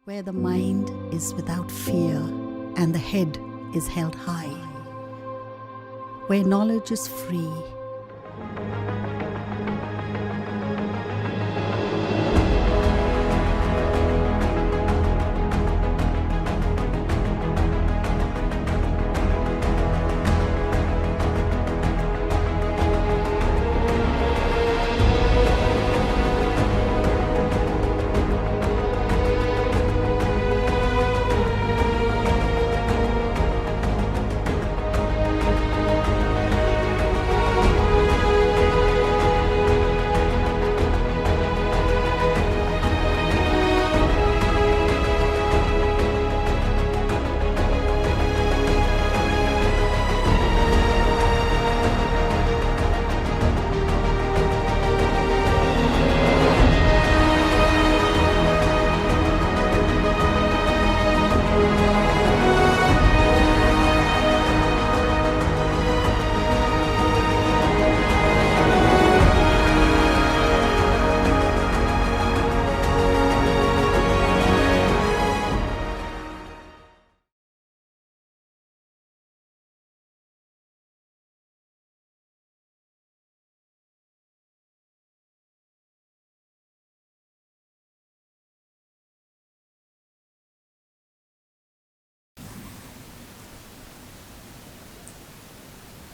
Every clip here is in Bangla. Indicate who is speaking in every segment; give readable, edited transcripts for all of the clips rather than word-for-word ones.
Speaker 1: where the mind is without fear and the head is held high, where knowledge is free.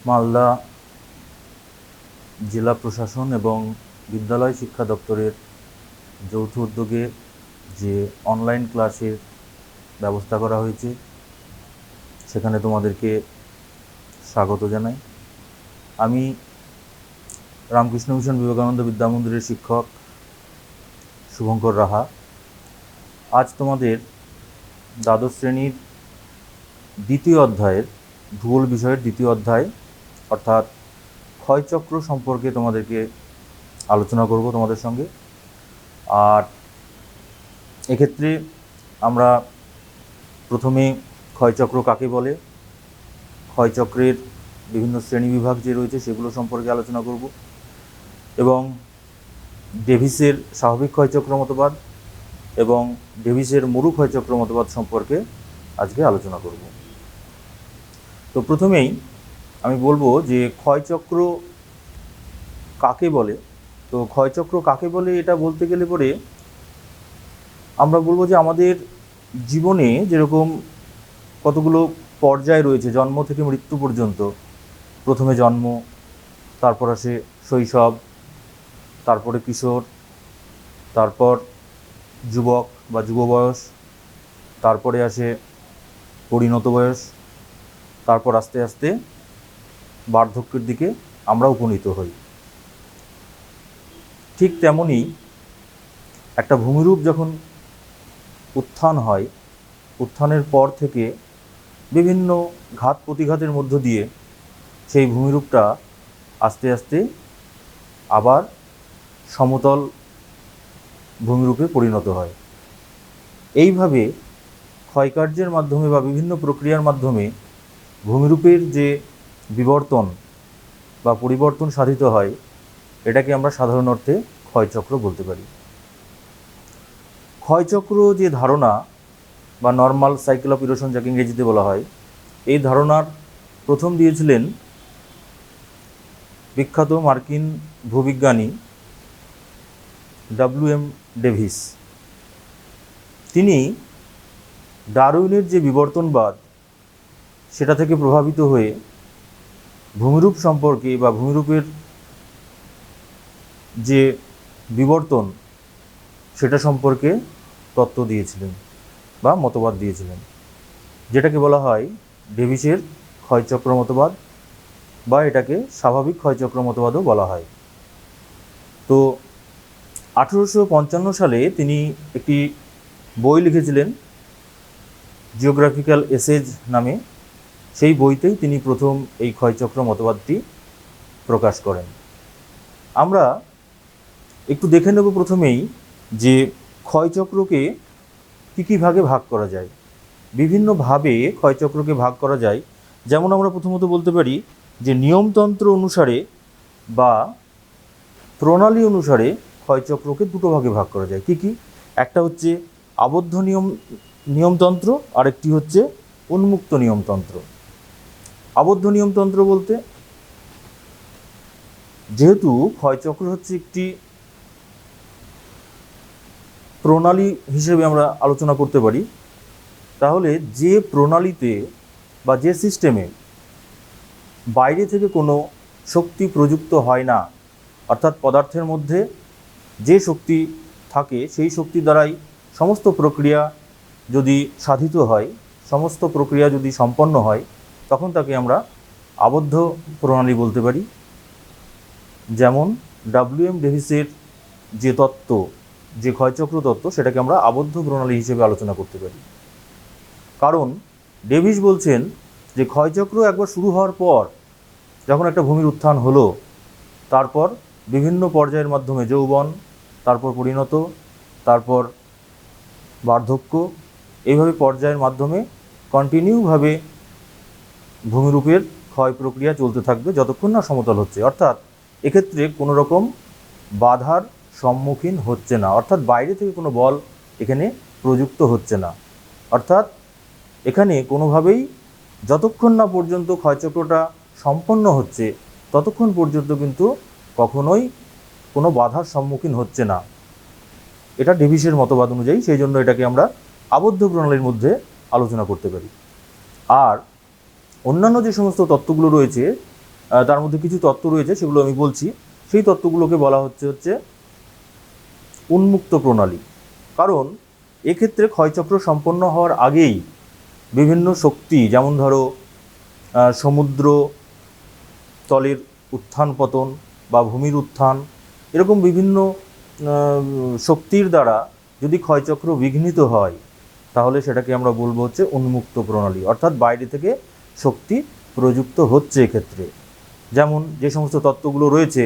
Speaker 2: Malda জেলা প্রশাসন এবং বিদ্যালয় শিক্ষা দপ্তরের যৌথ উদ্যোগে যে অনলাইন ক্লাসের ব্যবস্থা করা হয়েছে সেখানে তোমাদেরকে স্বাগত জানাই। আমি রামকৃষ্ণ মিশন বিবেকানন্দ বিদ্যামন্দিরের শিক্ষক শুভঙ্কর রাহা। আজ তোমাদের দ্বাদশ শ্রেণীর দ্বিতীয় অধ্যায়ের ভূগোল বিষয়ের দ্বিতীয় অধ্যায় অর্থাৎ ক্ষয়চক্র সম্পর্কে তোমাদেরকে আলোচনা করব তোমাদের সঙ্গে। আর এক্ষেত্রে আমরা প্রথমে ক্ষয়চক্র কাকে বলে, ক্ষয়চক্রের বিভিন্ন শ্রেণীবিভাগ যে রয়েছে সেগুলো সম্পর্কে আলোচনা করব এবং ডেভিসের স্বাভাবিক ক্ষয়চক্র মতবাদ এবং ডেভিসের মরু ক্ষয়চক্র মতবাদ সম্পর্কে আজকে আলোচনা করব। তো প্রথমেই আমি বলবো যে ক্ষয়চক্র কাকে বলে। তো ক্ষয়চক্র কাকে বলে এটা বলতে গেলে পরে আমরা বলবো যে আমাদের জীবনে যেরকম কতগুলো পর্যায় রয়েছে জন্ম থেকে মৃত্যু পর্যন্ত। প্রথমে জন্ম, তারপর আসে শৈশব, তারপরে কিশোর, তারপর যুবক বা যুব বয়স, তারপরে আসে পরিণত বয়স, তারপর আস্তে আস্তে বার্ধক্যের দিকে আমরা উপনীত হই। ঠিক তেমনই একটা ভূমিরূপ যখন উত্থান হয়, উত্থানের পর থেকে বিভিন্ন ঘাত প্রতিঘাতের মধ্য দিয়ে সেই ভূমিরূপটা আস্তে আস্তে আবার সমতল ভূমিরূপে পরিণত হয়। এইভাবে ক্ষয়কার্যের মাধ্যমে বা বিভিন্ন প্রক্রিয়ার মাধ্যমে ভূমিরূপের যে বিবর্তন বা পরিবর্তন সাধিত হয় এটাকে আমরা সাধারণ অর্থে ক্ষয়চক্র বলতে পারি। ক্ষয়চক্র যে ধারণা বা নর্মাল সাইকেল অফ ইরোশন যাকে ইংরেজিতে বলা হয়, এই ধারণার প্রথম দিয়েছিলেন বিখ্যাত মার্কিন ভূবিজ্ঞানী ডব্লিউ.এম. ডেভিস। তিনি ডারউইনের যে বিবর্তনবাদ সেটা থেকে প্রভাবিত হয়ে ভূমিরূপ সম্পর্কে বা ভূমিরূপের যে বিবর্তন সেটা সম্পর্কে তত্ত্ব দিয়েছিলেন বা মতবাদ দিয়েছিলেন, যেটাকে বলা হয় ডেভিসের ক্ষয়চক্র মতবাদ বা এটাকে স্বাভাবিক ক্ষয়চক্র মতবাদও বলা হয়। তো 1855 সালে তিনি একটি বই লিখেছিলেন জিওগ্রাফিক্যাল এসেজ নামে। সেই বইতেই তিনি প্রথম এই ক্ষয়চক্র মতবাদটি প্রকাশ করেন। আমরা একটু দেখে নেব প্রথমেই যে ক্ষয়চক্রকে কী কী ভাগে ভাগ করা যায়। বিভিন্নভাবে ক্ষয়চক্রকে ভাগ করা যায়। যেমন আমরা প্রথমত বলতে পারি যে নিয়মতন্ত্র অনুসারে বা প্রণালী অনুসারে ক্ষয়চক্রকে দুটো ভাগে ভাগ করা যায়। কি কি? একটা হচ্ছে আবদ্ধ নিয়মতন্ত্র, আরেকটি হচ্ছে উন্মুক্ত নিয়মতন্ত্র। আবদ্ধ নিয়মতন্ত্র বলতে, যেহেতু ক্ষয়চক্র হচ্ছে একটি প্রণালী হিসেবে আমরা আলোচনা করতে পারি, তাহলে যে প্রণালীতে বা যে সিস্টেমে বাইরে থেকে কোনো শক্তি প্রযুক্ত হয় না, অর্থাৎ পদার্থের মধ্যে যে শক্তি থাকে সেই শক্তি দ্বারাই সমস্ত প্রক্রিয়া যদি সাধিত হয়, সমস্ত প্রক্রিয়া যদি সম্পন্ন হয়, তখন তাকে আমরা আবদ্ধ প্রণালী বলতে পারি। যেমন WM ডেভিসের যে তত্ত্ব, যে ক্ষয়চক্র তত্ত্ব, সেটাকে আমরা আবদ্ধ প্রণালী হিসেবে আলোচনা করতে পারি। কারণ ডেভিস বলছেন যে ক্ষয়চক্র একবার শুরু হওয়ার পর, যখন একটা ভূমির উত্থান হলো, তারপর বিভিন্ন পর্যায়ের মাধ্যমে যৌবন, তারপর পরিণত, তারপর বার্ধক্য, এইভাবে পর্যায়ের মাধ্যমে কন্টিনিউভাবে ভূমিরূপের ক্ষয় প্রক্রিয়া চলতে থাকবে যতক্ষণ না সমতল হচ্ছে। অর্থাৎ এক্ষেত্রে কোনো রকম বাধার সম্মুখীন হচ্ছে না, অর্থাৎ বাইরে থেকে কোনো বল এখানে প্রযুক্ত হচ্ছে না। অর্থাৎ এখানে কোনোভাবেই যতক্ষণ না পর্যন্ত ক্ষয়চক্রটা সম্পন্ন হচ্ছে, ততক্ষণ পর্যন্ত কিন্তু কখনোই কোনো বাধার সম্মুখীন হচ্ছে না। এটা ডেভিসের মতবাদ অনুযায়ী, সেই জন্য এটাকে আমরা আবদ্ধ প্রণালীর মধ্যে আলোচনা করতে পারি। আর অন্যান্য যে সমস্ত তত্ত্বগুলো রয়েছে, তার মধ্যে কিছু তত্ত্ব রয়েছে, সেগুলো আমি বলছি। সেই তত্ত্বগুলোকে বলা হচ্ছে উন্মুক্ত প্রণালী। কারণ এক্ষেত্রে ক্ষয়চক্র সম্পন্ন হওয়ার আগেই বিভিন্ন শক্তি, যেমন ধরো সমুদ্র তলের উত্থান পতন বা ভূমির উত্থান, এরকম বিভিন্ন শক্তির দ্বারা যদি ক্ষয়চক্র বিঘ্নিত হয়, তাহলে সেটাকে আমরা বলবো হচ্ছে উন্মুক্ত প্রণালী। অর্থাৎ বাইরে থেকে শক্তি প্রযুক্ত হচ্ছে এক্ষেত্রে। যেমন যে সমস্ত তত্ত্বগুলো রয়েছে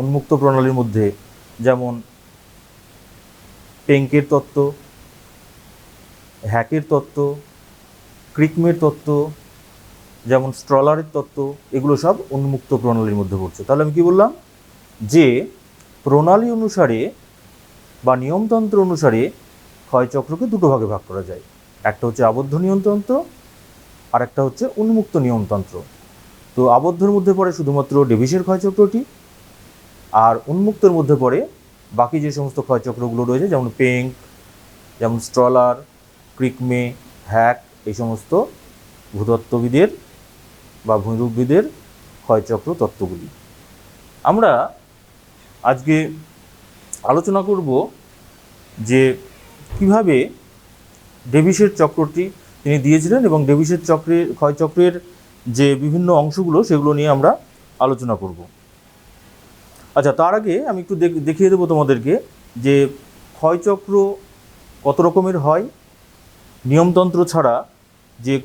Speaker 2: উন্মুক্ত প্রণালীর মধ্যে, যেমন পেঙ্কের তত্ত্ব, হ্যাকের তত্ত্ব, ক্রিকমের তত্ত্ব, যেমন স্ট্রলারের তত্ত্ব, এগুলো সব উন্মুক্ত প্রণালীর মধ্যে পড়ছে। তাহলে আমি কি বললাম, যে প্রণালী অনুসারে বা নিয়মতন্ত্র অনুসারে ক্ষয়চক্রকে দুটো ভাগে ভাগ করা যায়। একটা হচ্ছে আবদ্ধ নিয়মতন্ত্র, আর একটা হচ্ছে উন্মুক্ত নিয়মতন্ত্র। তো আবদ্ধর মধ্যে পড়ে শুধুমাত্র ডেভিসের ক্ষয়চক্রটি, আর উন্মুক্তর মধ্যে পড়ে বাকি যে সমস্ত ক্ষয়চক্রগুলো রয়েছে, যেমন পেঙ্ক, যেমন স্ট্রলার, ক্রিকমে, হ্যাক, এই সমস্ত ভূতত্ত্ববিদের বা ভূমিরূপবিদের ক্ষয়চক্র তত্ত্বগুলি। আমরা আজকে আলোচনা করব যে কিভাবে ডেভিসের চক্রটি তিনি দিয়েছিলেন এবং ডেভিসের ক্ষয়চক্রের যে বিভিন্ন অংশগুলো, সেগুলো নিয়ে আমরা আলোচনা করব। আচ্ছা, তার আগে আমি একটু দেখিয়ে দেবো তোমাদেরকে যে ক্ষয়চক্র কত রকমের হয়, নিয়মতন্ত্র ছাড়া যে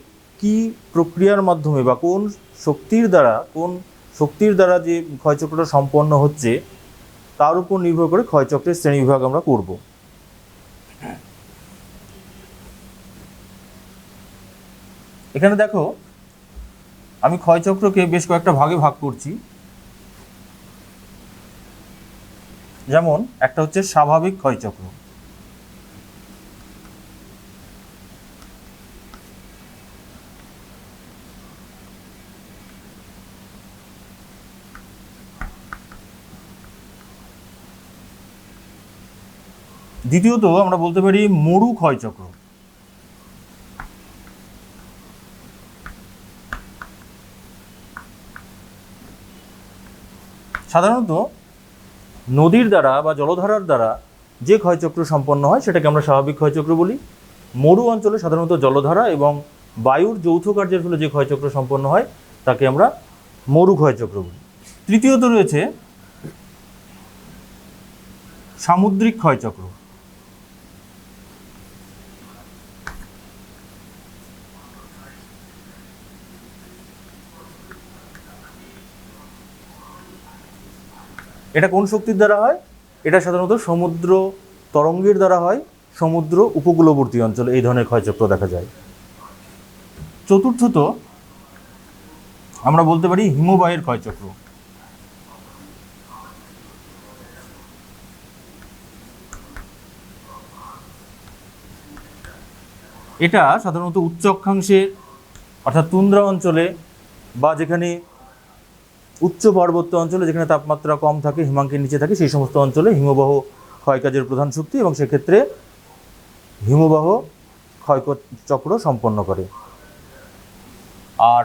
Speaker 2: কি প্রক্রিয়ার মাধ্যমে বা কোন শক্তির দ্বারা যে ক্ষয়চক্রটা সম্পন্ন হচ্ছে, তার উপর নির্ভর করে ক্ষয়চক্রের শ্রেণীবিভাগ আমরা করব। এখানে দেখো, আমি ক্ষয়চক্রকে বেশ কয়েকটা ভাগে ভাগ করছি। যেমন একটা হচ্ছে স্বাভাবিক ক্ষয়চক্র। দ্বিতীয়ত আমরা বলতে পারি মরু ক্ষয়চক্র। সাধারণত নদীর দ্বারা বা জলধারার দ্বারা যে ক্ষয়চক্র সম্পন্ন হয় সেটাকে আমরা স্বাভাবিক ক্ষয়চক্র বলি। মরু অঞ্চলে সাধারণত জলধারা এবং বায়ুর যৌথ কার্যের ফলে যে ক্ষয়চক্র সম্পন্ন হয় তাকে আমরা মরু ক্ষয়চক্র বলি। তৃতীয়ত রয়েছে সামুদ্রিক ক্ষয়চক্র। এটা কোন শক্তির দ্বারা হয়? এটা সাধারণত সমুদ্র তরঙ্গের দ্বারা হয়। সমুদ্র উপকূলবর্তী অঞ্চলে এই ধরনের ক্ষয়চক্র দেখা যায়। চতুর্থত আমরা বলতে পারি হিমবাহের ক্ষয়চক্র। এটা সাধারণত উচ্চ অক্ষাংশে অর্থাৎ তুন্দ্রা অঞ্চলে বা যেখানে উচ্চ পার্বত্য অঞ্চলে যেখানে তাপমাত্রা কম থাকে, হিমাঙ্কের নিচে থাকে, সেই সমস্ত অঞ্চলে হিমবাহ ক্ষয়কাজের প্রধান শক্তি এবং সেক্ষেত্রে হিমবাহ ক্ষয়চক্র সম্পন্ন করে। আর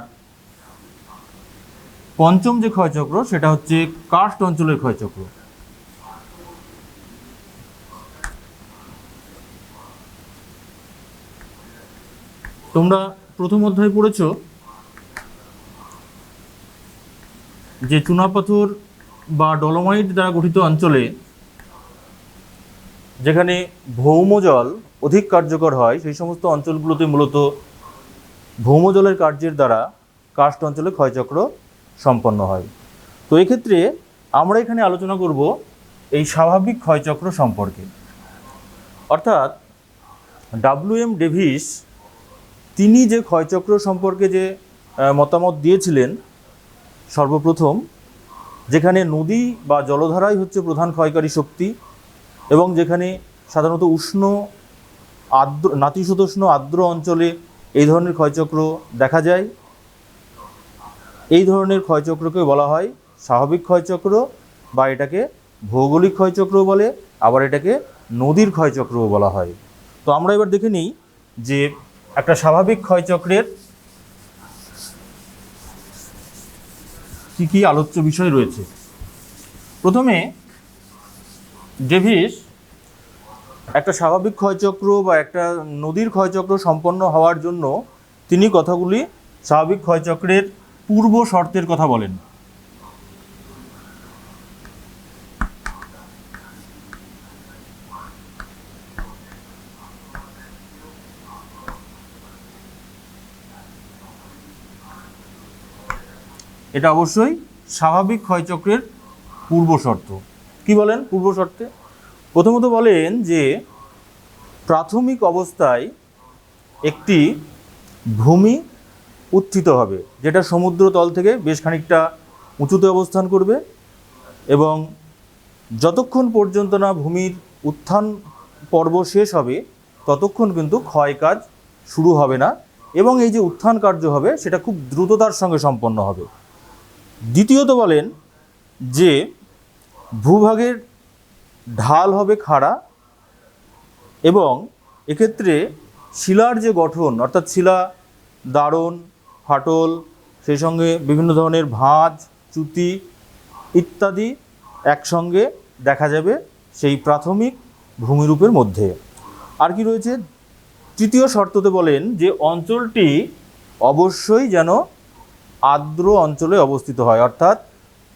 Speaker 2: পঞ্চম যে ক্ষয়চক্র সেটা হচ্ছে কার্স্ট অঞ্চলের ক্ষয়চক্র। তোমরা প্রথম অধ্যায় পড়েছ যে চুনাপাথর বা ডলোমাইট দ্বারা গঠিত অঞ্চলে যেখানে ভৌমজল অধিক কার্যকর হয় সেই সমস্ত অঞ্চলগুলোতে মূলত ভৌমজলের কার্যের দ্বারা কার্স্ট অঞ্চলে ক্ষয়চক্র সম্পন্ন হয়। তো এক্ষেত্রে আমরা এখানে আলোচনা করব এই স্বাভাবিক ক্ষয়চক্র সম্পর্কে। অর্থাৎ ডব্লিউ.এম. ডেভিস তিনি যে ক্ষয়চক্র সম্পর্কে যে মতামত দিয়েছিলেন সর্বপ্রথম, যেখানে নদী বা জলধারাই হচ্ছে প্রধান ক্ষয়কারী শক্তি এবং যেখানে সাধারণত উষ্ণ আর্দ্র নাতিশীতোষ্ণ আর্দ্র অঞ্চলে এই ধরনের ক্ষয়চক্র দেখা যায়, এই ধরনের ক্ষয়চক্রকে বলা হয় স্বাভাবিক ক্ষয়চক্র বা এটাকে ভৌগোলিক ক্ষয়চক্র বলে, আবার এটাকে নদীর ক্ষয়চক্রও বলা হয়। তো আমরা এবার দেখে নিই যে একটা স্বাভাবিক ক্ষয়চক্রের কি কি আলোচ্য বিষয় রয়েছে। প্রথমে ডেভিস একটা স্বাভাবিক ক্ষয়চক্র বা একটা নদীর ক্ষয়চক্র সম্পন্ন হওয়ার জন্য তিনি কথাগুলি স্বাভাবিক ক্ষয়চক্রের পূর্ব শর্তের কথা বলেন। এটা অবশ্যই স্বাভাবিক ক্ষয়চক্রের পূর্ব শর্ত। কি বলেন পূর্ব শর্তে? প্রথমত বলেন যে প্রাথমিক অবস্থায় একটি ভূমি উত্থিত হবে, যেটা সমুদ্র তল থেকে বেশ খানিকটা উঁচুতে অবস্থান করবে এবং যতক্ষণ পর্যন্ত না ভূমির উত্থান পর্ব শেষ হবে ততক্ষণ কিন্তু ক্ষয় কাজ শুরু হবে না এবং এই যে উত্থান কার্য হবে সেটা খুব দ্রুততার সঙ্গে সম্পন্ন হবে। দ্বিতীয়ত বলেন যে ভূভাগের ঢাল হবে খাড়া এবং এক্ষেত্রে শিলার যে গঠন অর্থাৎ শিলা দারণ, ফাটল, সেই সঙ্গে বিভিন্ন ধরনের ভাঁজ, চ্যুতি ইত্যাদি একসঙ্গে দেখা যাবে সেই প্রাথমিক ভূমিরূপের মধ্যে। আর কি রয়েছে? তৃতীয় শর্ততে বলেন যে অঞ্চলটি অবশ্যই যেন আর্দ্র অঞ্চলে অবস্থিত হয়, অর্থাৎ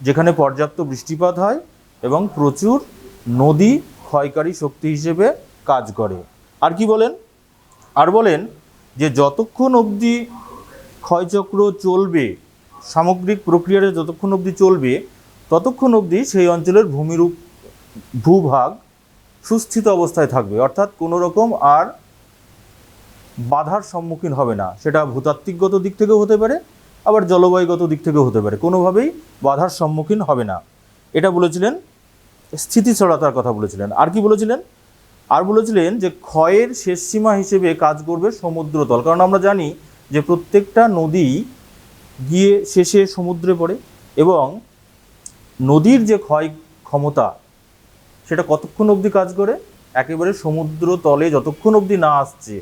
Speaker 2: যেখানে পর্যাপ্ত বৃষ্টিপাত হয় এবং প্রচুর নদী ক্ষয়কারী শক্তি হিসেবে কাজ করে। আর কি বলেন? আর বলেন যে যতক্ষণ অবধি ক্ষয়চক্র চলবে, সামগ্রিক প্রক্রিয়াটা যতক্ষণ অবধি চলবে ততক্ষণ অবধি সেই অঞ্চলের ভূমিরূপ ভূভাগ সুস্থিত অবস্থায় থাকবে, অর্থাৎ কোনো রকম আর বাধার সম্মুখীন হবে না। সেটা ভূতাত্ত্বিকগত দিক থেকেও হতে পারে, আবার জলবায়ুগত দিক থেকেও হতে পারে, কোনোভাবেই বাধার সম্মুখীন হবে না। এটা বলেছিলেন, স্থিতিশীলতার কথা বলেছিলেন। আর কি বলেছিলেন? আর বলেছিলেন যে ক্ষয়ের শেষ সীমা হিসেবে কাজ করবে সমুদ্রতল, কারণ আমরা জানি যে প্রত্যেকটা নদী গিয়ে শেষে সমুদ্রে পড়ে এবং নদীর যে ক্ষয় ক্ষমতা সেটা কতক্ষণ অবধি কাজ করে? একেবারে সমুদ্র তলে যতক্ষণ অবধি না আসছে,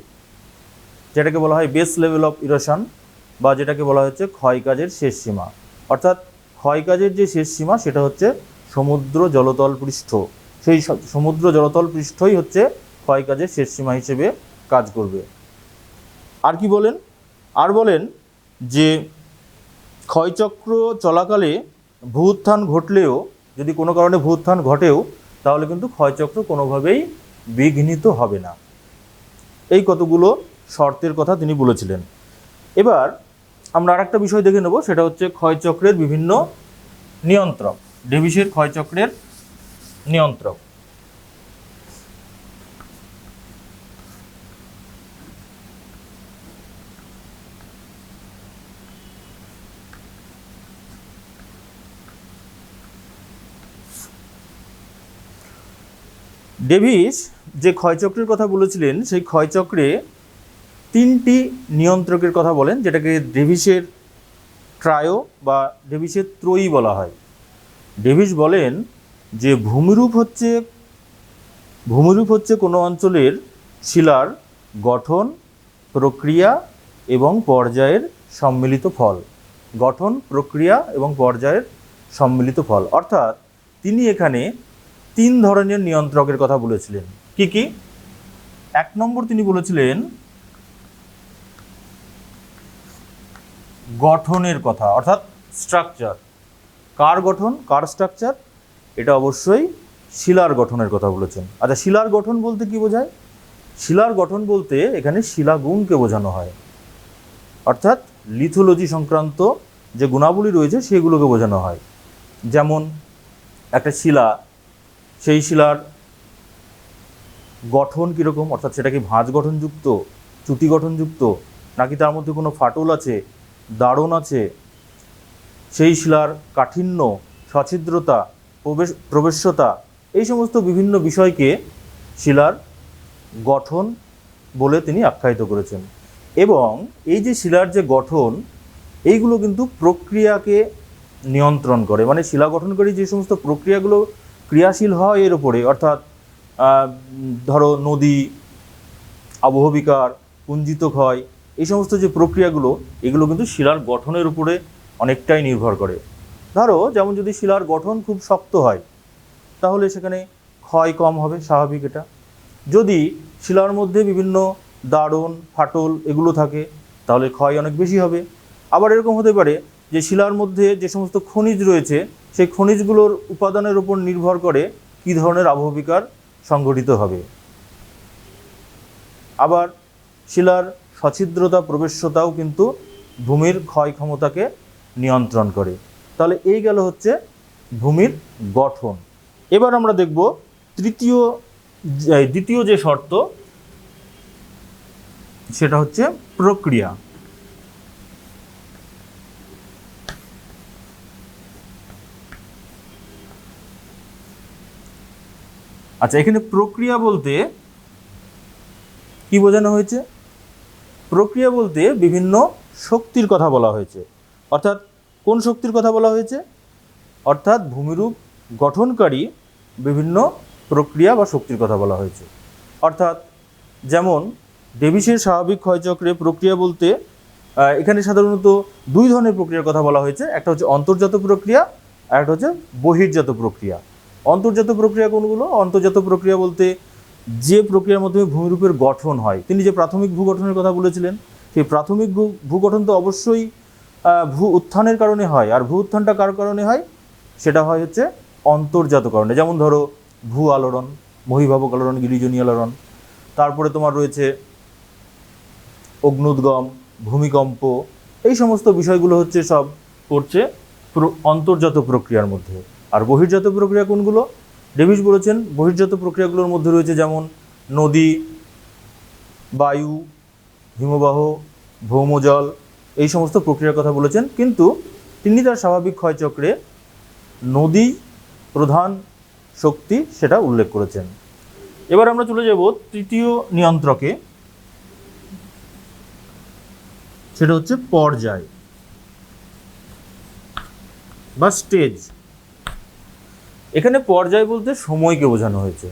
Speaker 2: যেটাকে বলা হয় বেস লেভেল অফ ইরোশন বা যেটাকে বলা হচ্ছে ক্ষয়কাজের শেষ সীমা। অর্থাৎ ক্ষয়কাজের যে শেষ সীমা সেটা হচ্ছে সমুদ্র জলতল পৃষ্ঠ, সেই সমুদ্র জলতল পৃষ্ঠই হচ্ছে ক্ষয়কাজের শেষ সীমা হিসেবে কাজ করবে। আর কি বলেন? আর বলেন যে ক্ষয়চক্র চলাকালে ভূ-উত্থান ঘটলেও, যদি কোনো কারণে ভূ-উত্থান ঘটেও, তাহলে কিন্তু ক্ষয়চক্র কোনোভাবেই বিঘ্নিত হবে না। এই কতগুলো শর্তের কথা তিনি বলেছিলেন। এবার আমরা আরেকটা বিষয় দেখে নেব, সেটা হচ্ছে ক্ষয়চক্রের বিভিন্ন নিয়ন্ত্রক, ডেভিসের ক্ষয়চক্রের নিয়ন্ত্রক। ডেভিস যে ক্ষয়চক্রের কথা বলেছিলেন সেই ক্ষয়চক্রে তিনটি নিয়ন্ত্রকের কথা বলেন, যেটাকে ডেভিসের ট্রায়ো বা ডেভিসের ত্রয়ী বলা হয়। ডেভিস বলেন যে ভূমিরূপ হচ্ছে কোনো অঞ্চলের শিলার গঠন, প্রক্রিয়া এবং পর্যায়ের সম্মিলিত ফল। গঠন, প্রক্রিয়া এবং পর্যায়ের সম্মিলিত ফল, অর্থাৎ তিনি এখানে 3 ধরনের নিয়ন্ত্রকের কথা বলেছিলেন। কি কি? 1 নম্বর তিনি বলেছিলেন গঠনের কথা, অর্থাৎ স্ট্রাকচার। কার গঠন, কার স্ট্রাকচার? এটা অবশ্যই শিলার গঠনের কথা বলেছেন। আচ্ছা, শিলার গঠন বলতে কি বোঝায়? শিলার গঠন বলতে এখানে শিলাগুণকে বোঝানো হয়, অর্থাৎ লিথোলজি সংক্রান্ত যে গুণাবলী রয়েছে সেগুলোকে বোঝানো হয়। যেমন একটা শিলা, সেই শিলার গঠন কীরকম, অর্থাৎ সেটা কি ভাঁজ গঠনযুক্ত, চ্যুতি গঠনযুক্ত, নাকি তার মধ্যে কোনো ফাটল আছে, দারণ আছে, সেই শিলার কাঠিন্য, সছিদ্রতা, প্রবেশ্যতা, এই সমস্ত বিভিন্ন বিষয়কে শিলার গঠন বলে তিনি আখ্যায়িত করেছেন। এবং এই যে শিলার যে গঠন, এইগুলো কিন্তু প্রক্রিয়াকে নিয়ন্ত্রণ করে, মানে শিলা গঠনকারী যে সমস্ত প্রক্রিয়াগুলো ক্রিয়াশীল হয় এর উপরে, অর্থাৎ ধরো নদী, আবহবিকার, পুঞ্জিত ক্ষয়, এই সমস্ত যে প্রক্রিয়াগুলো, এগুলো কিন্তু শিলার গঠনের উপরে অনেকটাই নির্ভর করে। ধরো যেমন যদি শিলার গঠন খুব শক্ত হয় তাহলে সেখানে ক্ষয় কম হবে, স্বাভাবিক এটা। যদি শিলার মধ্যে বিভিন্ন দারণ, ফাটল এগুলো থাকে তাহলে ক্ষয় অনেক বেশি হবে। আবার এরকম হতে পারে যে শিলার মধ্যে যে সমস্ত খনিজ রয়েছে সেই খনিজগুলোর উপাদানের উপর নির্ভর করে কী ধরনের আবহবিকার সংঘটিত হবে। আবার শিলার সছিদ্রতা, প্রবেশ্যতাও কিন্তু ভূমির ক্ষয় ক্ষমতাকে নিয়ন্ত্রণ করে। তাহলে এই গেল হচ্ছে ভূমির গঠন। এবার আমরা দেখব দ্বিতীয় যে শর্ত, সেটা হচ্ছে প্রক্রিয়া। আচ্ছা, এখানে প্রক্রিয়া বলতে কি বোঝানো হয়েছে? প্রক্রিয়া বলতে বিভিন্ন শক্তির কথা বলা হয়েছে। অর্থাৎ কোন শক্তির কথা বলা হয়েছে? অর্থাৎ ভূমিরূপ গঠনকারী বিভিন্ন প্রক্রিয়া বা শক্তির কথা বলা হয়েছে। অর্থাৎ যেমন ডেভিসের স্বাভাবিক ক্ষয়চক্রে প্রক্রিয়া বলতে এখানে সাধারণত 2 ধরনের প্রক্রিয়ার কথা বলা হয়েছে। একটা হচ্ছে অন্তর্জাত প্রক্রিয়া, আর একটা হচ্ছে বহির্জাত প্রক্রিয়া। অন্তর্জাত প্রক্রিয়া কোনগুলো? অন্তর্জাত প্রক্রিয়া বলতে যে প্রক্রিয়ার মাধ্যমে ভূমিরূপের গঠন হয়। তিনি যে প্রাথমিক ভূগঠনের কথা বলেছিলেন, সেই প্রাথমিক ভূগঠন তো অবশ্যই ভূ উত্থানের কারণে হয়। আর ভূ উত্থানটা কার কারণে হয়? সেটা হয় হচ্ছে অন্তর্জাত কারণে। যেমন ধরো ভূ আলোড়ন, মহীভাবক আলোড়ন, গিরিজনী আলোড়ন। তারপরে তোমার রয়েছে অগ্নুদ্গম, ভূমিকম্প, এই সমস্ত বিষয়গুলো হচ্ছে সব করছে অন্তর্জাত প্রক্রিয়ার মধ্যে। আর বহির্জাত প্রক্রিয়া কোনগুলো? ডেভিস বলেছেন বহির্জাত প্রক্রিয়াগুলোর মধ্যে রয়েছে যেমন নদী, বায়ু, হিমবাহ, ভৌমজল, এই সমস্ত প্রক্রিয়ার কথা বলেছেন। কিন্তু তিনি তার স্বাভাবিক ক্ষয়চক্রে নদী প্রধান শক্তি সেটা উল্লেখ করেছেন। এবার আমরা চলে যাব তৃতীয় নিয়ন্ত্রকে, সেটা হচ্ছে পর্যায় বা স্টেজ। এখানে পর্যায় বলতে সময়কে বোঝানো হয়েছে।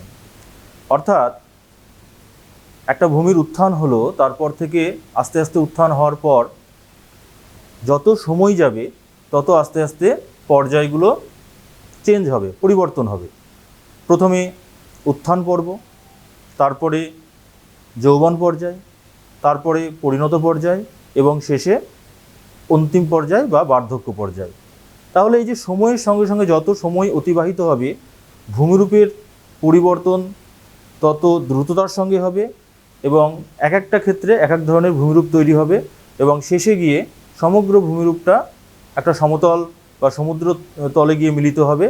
Speaker 2: অর্থাৎ একটা ভূমির উত্থান হলো, তারপর থেকে আস্তে আস্তে উত্থান হওয়ার পর যত সময় যাবে তত আস্তে আস্তে পর্যায়গুলো চেঞ্জ হবে, পরিবর্তন হবে। প্রথমে উত্থান পর্ব, তারপরে যৌবন পর্যায়, তারপরে পরিণত পর্যায় এবং শেষে অন্তিম পর্যায় বা বার্ধক্য পর্যায়। তাহলে এই যে সময়ের সঙ্গে সঙ্গে যত সময় অতিবাহিত হবে, ভূমিরূপের পরিবর্তন তত দ্রুততার সঙ্গে হবে এবং এক একটা ক্ষেত্রে এক এক ধরনের ভূমিরূপ তৈরি হবে এবং শেষে গিয়ে সমগ্র ভূমিরূপটা একটা সমতল বা সমুদ্র তলে গিয়ে মিলিত হবে।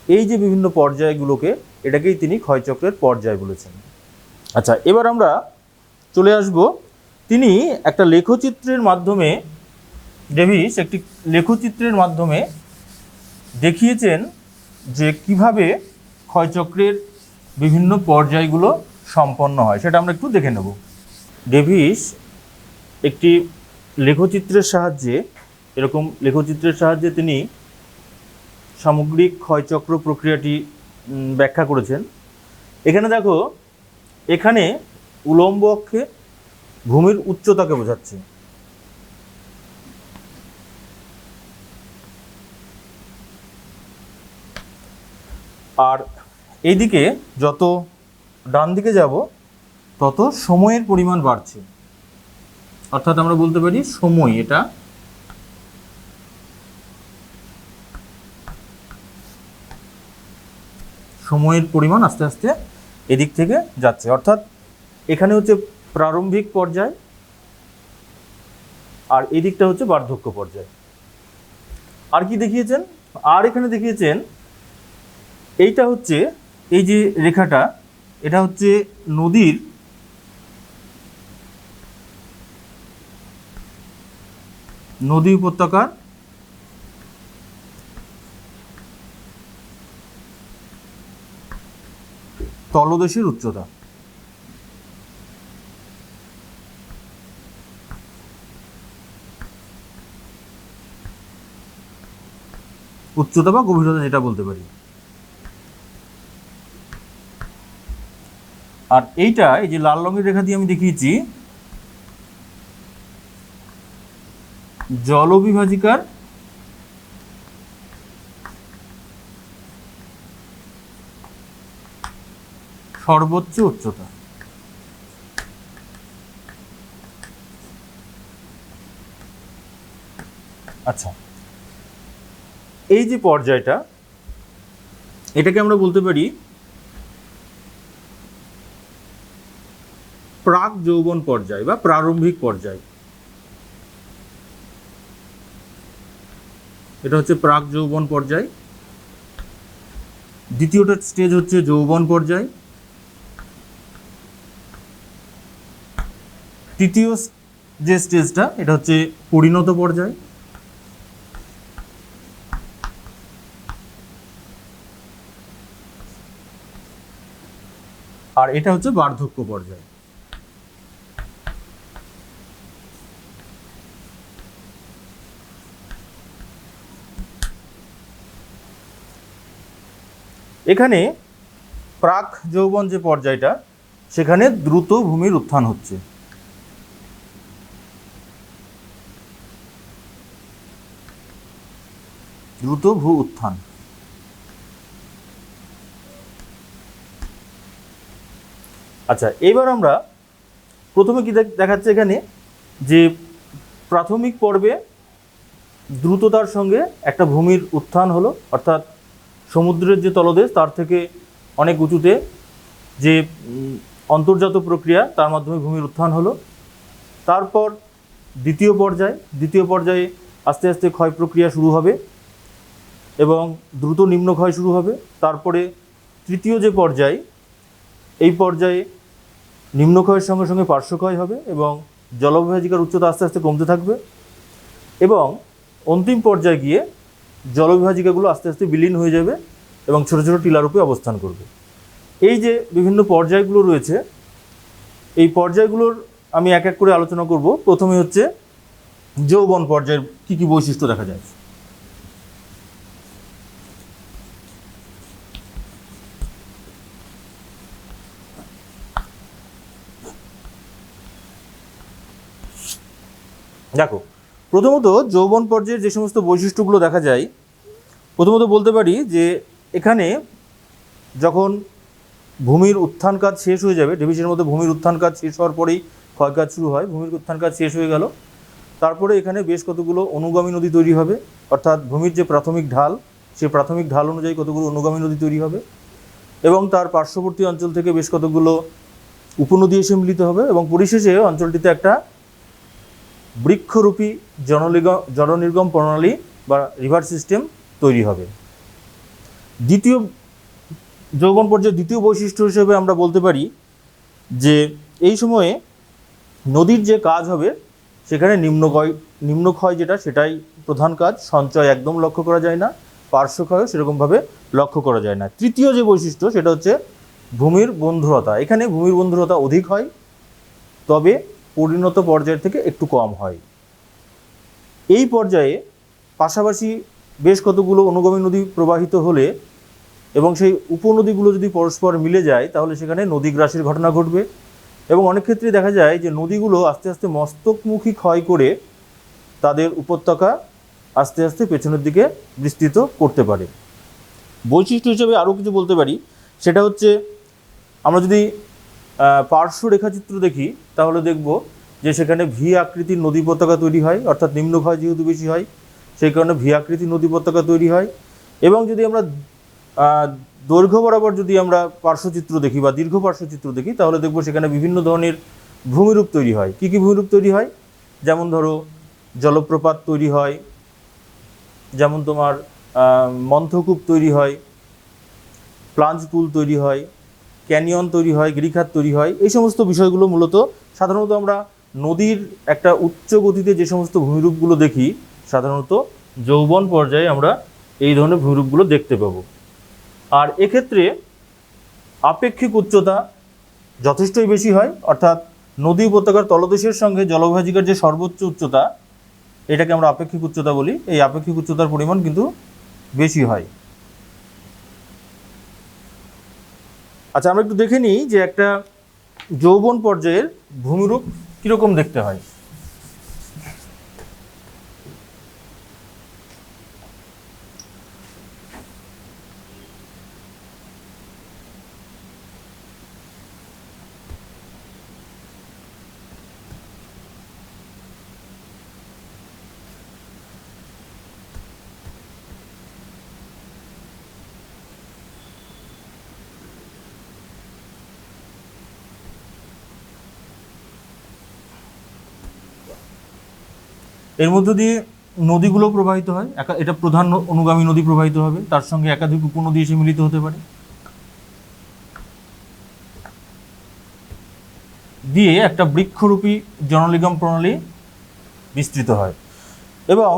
Speaker 2: এই যে বিভিন্ন পর্যায়গুলোকে, এটাকেই তিনি ক্ষয়চক্রের পর্যায় বলেছেন। আচ্ছা, এবার আমরা চলে আসব, তিনি একটা লেখচিত্রের মাধ্যমে, ডেভিস একটি লেখচিত্রের মাধ্যমে দেখিয়েছেন যে কিভাবে ক্ষয়চক্রের বিভিন্ন পর্যায়গুলো সম্পন্ন হয়। সেটা আমরা একটু দেখে নেব। ডেভিস একটি লেখচিত্রের সাহায্যে, এরকম লেখচিত্রের সাহায্যে তিনি সামগ্রিক ক্ষয়চক্র প্রক্রিয়াটি ব্যাখ্যা করেছেন। এখানে দেখো, এখানে উলম্ব অক্ষে ভূমির উচ্চতাকে বোঝাচ্ছে, আর এইদিকে যত ডান দিকে যাব তত সময়ের পরিমাণ বাড়ছে, অর্থাৎ আমরা বলতে পারি সময়, এটা সময়ের পরিমাণ আস্তে আস্তে এদিক থেকে যাচ্ছে, অর্থাৎ এখানে হচ্ছে প্রারম্ভিক পর্যায় আর এই দিকটা হচ্ছে বার্ধক্য পর্যায়। আর কি দেখিয়েছেন, আর এখানে দেখিয়েছেন এইটা হচ্ছে, এই যে রেখাটা, এটা হচ্ছে নদীর নদী উপত্যকার তলদেশের উচ্চতা। উচ্চতা বা গভীরতা যেটা বলতে পারি। আর এইটা, এই যে লাল রঙের রেখা দিয়ে আমি দেখিয়েছি, জলবিভাজিকার সর্বোচ্চ উচ্চতা। আচ্ছা, এই যে পর্যায়টা, এটাকে আমরা বলতে পারি প্রাক যৌবন পর্যায় বা প্রারম্ভিক পর্যায়। এটা হচ্ছে প্রাক যৌবন পর্যায়। দ্বিতীয়টা স্টেজ হচ্ছে যৌবন পর্যায়। তৃতীয় যে স্টেজটা, এটা হচ্ছে পরিণত পর্যায়। আর এটা হচ্ছে বার্ধক্য পর্যায়। এখানে প্রাক যৌবন যে পর্যায়টা, সেখানে দ্রুত ভূমির উত্থান হচ্ছে। দ্রুত ভূ উত্থান। আচ্ছা, এবার আমরা প্রথমে কি দেখাচ্ছে এখানে, যে প্রাথমিক পর্বে দ্রুততার সঙ্গে একটা ভূমির উত্থান হলো, অর্থাৎ সমুদ্রের যে তলদেশ তার থেকে অনেক উঁচুতে যে অন্তর্জাত প্রক্রিয়া, তার মাধ্যমে ভূমির উত্থান হলো। তারপর দ্বিতীয় পর্যায়ে আস্তে আস্তে ক্ষয় প্রক্রিয়া শুরু হবে এবং দ্রুত নিম্নক্ষয় শুরু হবে। তারপরে তৃতীয় যে পর্যায়, এই পর্যায়ে নিম্নক্ষয়ের সঙ্গে সঙ্গে পার্শ্বক্ষয় হবে এবং জলবিভাজিকার উচ্চতা আস্তে আস্তে কমতে থাকবে এবং অন্তিম পর্যায়ে গিয়ে জলবিভাজিকাগুলো আস্তে আস্তে বিলীন হয়ে যাবে এবং ছোট ছোট টিলারূপে অবস্থান করবে। এই যে বিভিন্ন পর্যায়গুলো রয়েছে, এই পর্যায়গুলোর আমি এক এক করে আলোচনা করব। প্রথমে হচ্ছে যৌবন পর্যায়ের কী কী বৈশিষ্ট্য দেখা যায়। দেখো, প্রথমত যৌবন পর্যায়ের যে সমস্ত বৈশিষ্ট্যগুলো দেখা যায়, প্রথমত বলতে পারি যে এখানে যখন ভূমির উত্থান কাজ শেষ হয়ে যাবে, ডেভিসের মধ্যে ভূমির উত্থান কাজ শেষ হওয়ার পরেই ক্ষয় কাজ শুরু হয়। ভূমির উত্থান কাজ শেষ হয়ে গেল, তারপরে এখানে বেশ কতগুলো অনুগামী নদী তৈরি হবে, অর্থাৎ ভূমির যে প্রাথমিক ঢাল, সেই প্রাথমিক ঢাল অনুযায়ী কতগুলো অনুগামী নদী তৈরি হবে এবং তার পার্শ্ববর্তী অঞ্চল থেকে বেশ কতগুলো উপনদী এসে মিলিত হবে এবং পরিশেষে অঞ্চলটিতে একটা বৃক্ষরূপী জলনির্গম প্রণালী বা রিভার সিস্টেম তৈরি হবে। দ্বিতীয় যৌবন পর্যায়ের দ্বিতীয় বৈশিষ্ট্য হিসেবে আমরা বলতে পারি যে এই সময়ে নদীর যে কাজ হবে, সেখানে নিম্নক্ষয় যেটা, সেটাই প্রধান কাজ। সঞ্চয় একদম লক্ষ্য করা যায় না, পার্শ্বক্ষয়ও সেরকমভাবে লক্ষ্য করা যায় না। তৃতীয় যে বৈশিষ্ট্য, সেটা হচ্ছে ভূমির বন্ধুরতা। এখানে ভূমির বন্ধুরতা অধিক হয়, তবে পরিণত পর্যায়ের থেকে একটু কম হয়। এই পর্যায়ে পাশাপাশি বেশ কতগুলো অনুগামী নদী প্রবাহিত হলে এবং সেই উপনদীগুলো যদি পরস্পর মিলে যায় তাহলে সেখানে নদী গ্রাসের ঘটনা ঘটবে এবং অনেক ক্ষেত্রে দেখা যায় যে নদীগুলো আস্তে আস্তে মস্তকমুখী ক্ষয় করে তাদের উপত্যকা আস্তে আস্তে পেছনের দিকে বিস্তৃত করতে পারে। বৈশিষ্ট্য হিসেবে আরও কিছু বলতে পারি, সেটা হচ্ছে আমরা যদি পার্শ্ব রেখাচিত্র দেখি তাহলে দেখব যে সেখানে ভি আকৃতির নদী উপত্যকা তৈরি হয়, অর্থাৎ নিম্নক্ষয় যেহেতু বেশি হয় সেই কারণে ভি আকৃতির নদী উপত্যকা তৈরি হয়। এবং যদি আমরা দৈর্ঘ্য বরাবর যদি আমরা পার্শ্বচিত্র দেখি বা দীর্ঘ পার্শ্বচিত্র দেখি তাহলে দেখব সেখানে বিভিন্ন ধরনের ভূমিরূপ তৈরি হয়। কী কী ভূমিরূপ তৈরি হয়? যেমন ধরো জলপ্রপাত তৈরি হয়, যেমন তোমার মন্থকূপ তৈরি হয়, প্লাঞ্জ পুল তৈরি হয়, ক্যানিয়ন তৈরি হয়, গিরিখাত তৈরি হয়। এই সমস্ত বিষয়গুলো মূলত সাধারণত আমরা নদীর একটা উচ্চ গতিতে যে সমস্ত ভূমিরূপগুলো দেখি সাধারণত যৌবন পর্যায়ে আমরা এই ধরনের ভূমিরূপগুলো দেখতে পাবো। আর এক্ষেত্রে আপেক্ষিক উচ্চতা যথেষ্টই বেশি হয়, অর্থাৎ নদী উপত্যকার তলদেশের সঙ্গে জলবিভাজিকার যে সর্বোচ্চ উচ্চতা এটাকে আমরা আপেক্ষিক উচ্চতা বলি, এই আপেক্ষিক উচ্চতার পরিমাণ কিন্তু বেশি হয়। আচ্ছা, আমরা একটু দেখে নিই যে একটা যৌবন পর্যায়ের ভূমিরূপ কীরকম দেখতে হয়। এর মধ্য দিয়ে নদীগুলো প্রবাহিত হয়, এটা প্রধান অনুগামী নদী প্রবাহিত হবে, তার সঙ্গে একাধিক উপনদী এসে মিলিত হতে পারে, দিয়ে একটা বৃক্ষরূপী জননিগম প্রণালী বিস্তৃত হয়। এবং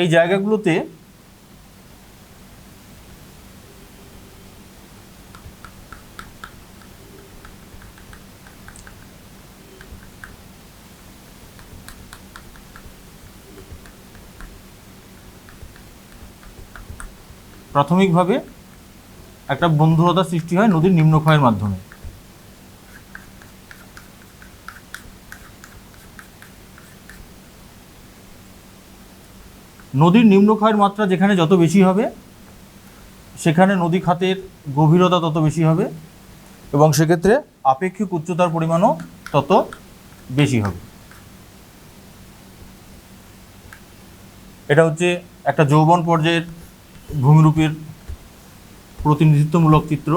Speaker 2: এই জায়গাগুলোতে প্রাথমিকভাবে একটা বন্ধুরতা সৃষ্টি হয় নদীর নিম্নক্ষয়ের মাধ্যমে। নদীর নিম্নক্ষয়ের মাত্রা যেখানে যত বেশি হবে সেখানে নদী খাতের গভীরতা তত বেশি হবে এবং সেক্ষেত্রে আপেক্ষিক উচ্চতার পরিমাণও তত বেশি হবে। এটা হচ্ছে একটা যৌবন পর্যায়ের ভূমিরূপের প্রতিনিধিত্বমূলক চিত্র।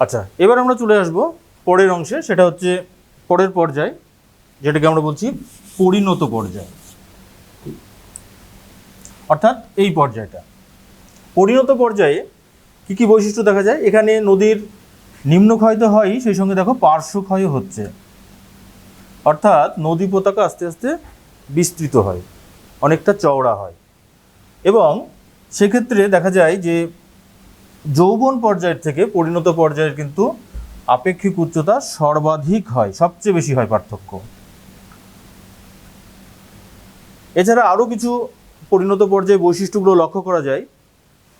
Speaker 2: আচ্ছা, এবার আমরা চলে আসব পরের অংশে, সেটা হচ্ছে পরের পর্যায়, যেটাকে আমরা বলছি পরিণত পর্যায়, অর্থাৎ এই পর্যায়টা। পরিণত পর্যায়ে কি কি বৈশিষ্ট্য দেখা যায়? এখানে নদীর নিম্নক্ষয় তো হয়ই, সেই সঙ্গে দেখো পার্শ্বক্ষয়ও হচ্ছে, অর্থাৎ নদী উপত্যকা আস্তে আস্তে বিস্তৃত হয়, অনেকটা চওড়া হয়। এবং সেক্ষেত্রে দেখা যায় যে যৌবন পর্যায়ের থেকে পরিণত পর্যায়ের কিন্তু আপেক্ষিক উচ্চতা সর্বাধিক হয়, সবচেয়ে বেশি হয় পার্থক্য। এছাড়া আরও কিছু পরিণত পর্যায়ে বৈশিষ্ট্যগুলো লক্ষ্য করা যায়।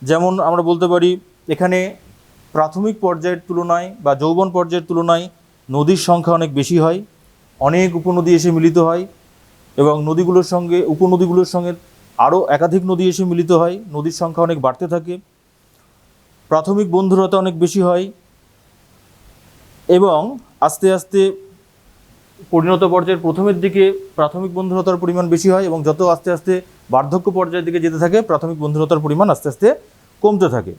Speaker 2: যেমন আমরা বলতে পারি এখানে প্রাথমিক পর্যায়ের তুলনায় বা যৌবন পর্যায়ের তুলনায় নদীর সংখ্যা অনেক বেশি হয়, অনেক উপনদী এসে মিলিত হয় এবং নদীগুলোর সঙ্গে উপনদীগুলোর সঙ্গে আরও একাধিক নদী এসে মিলিত হয়, নদীর সংখ্যা অনেক বাড়তে থাকে, প্রাথমিক বন্ধুরতা অনেক বেশি হয় এবং আস্তে আস্তে পরিণত পর্যায়ের প্রথমের দিকে প্রাথমিক বন্ধুরতার পরিমাণ বেশি হয় এবং যত আস্তে আস্তে বার্ধক্য পর্যায়ের দিকে যেতে থাকে প্রাথমিক বন্ধুরতার পরিমাণ আস্তে আস্তে কমতে থাকে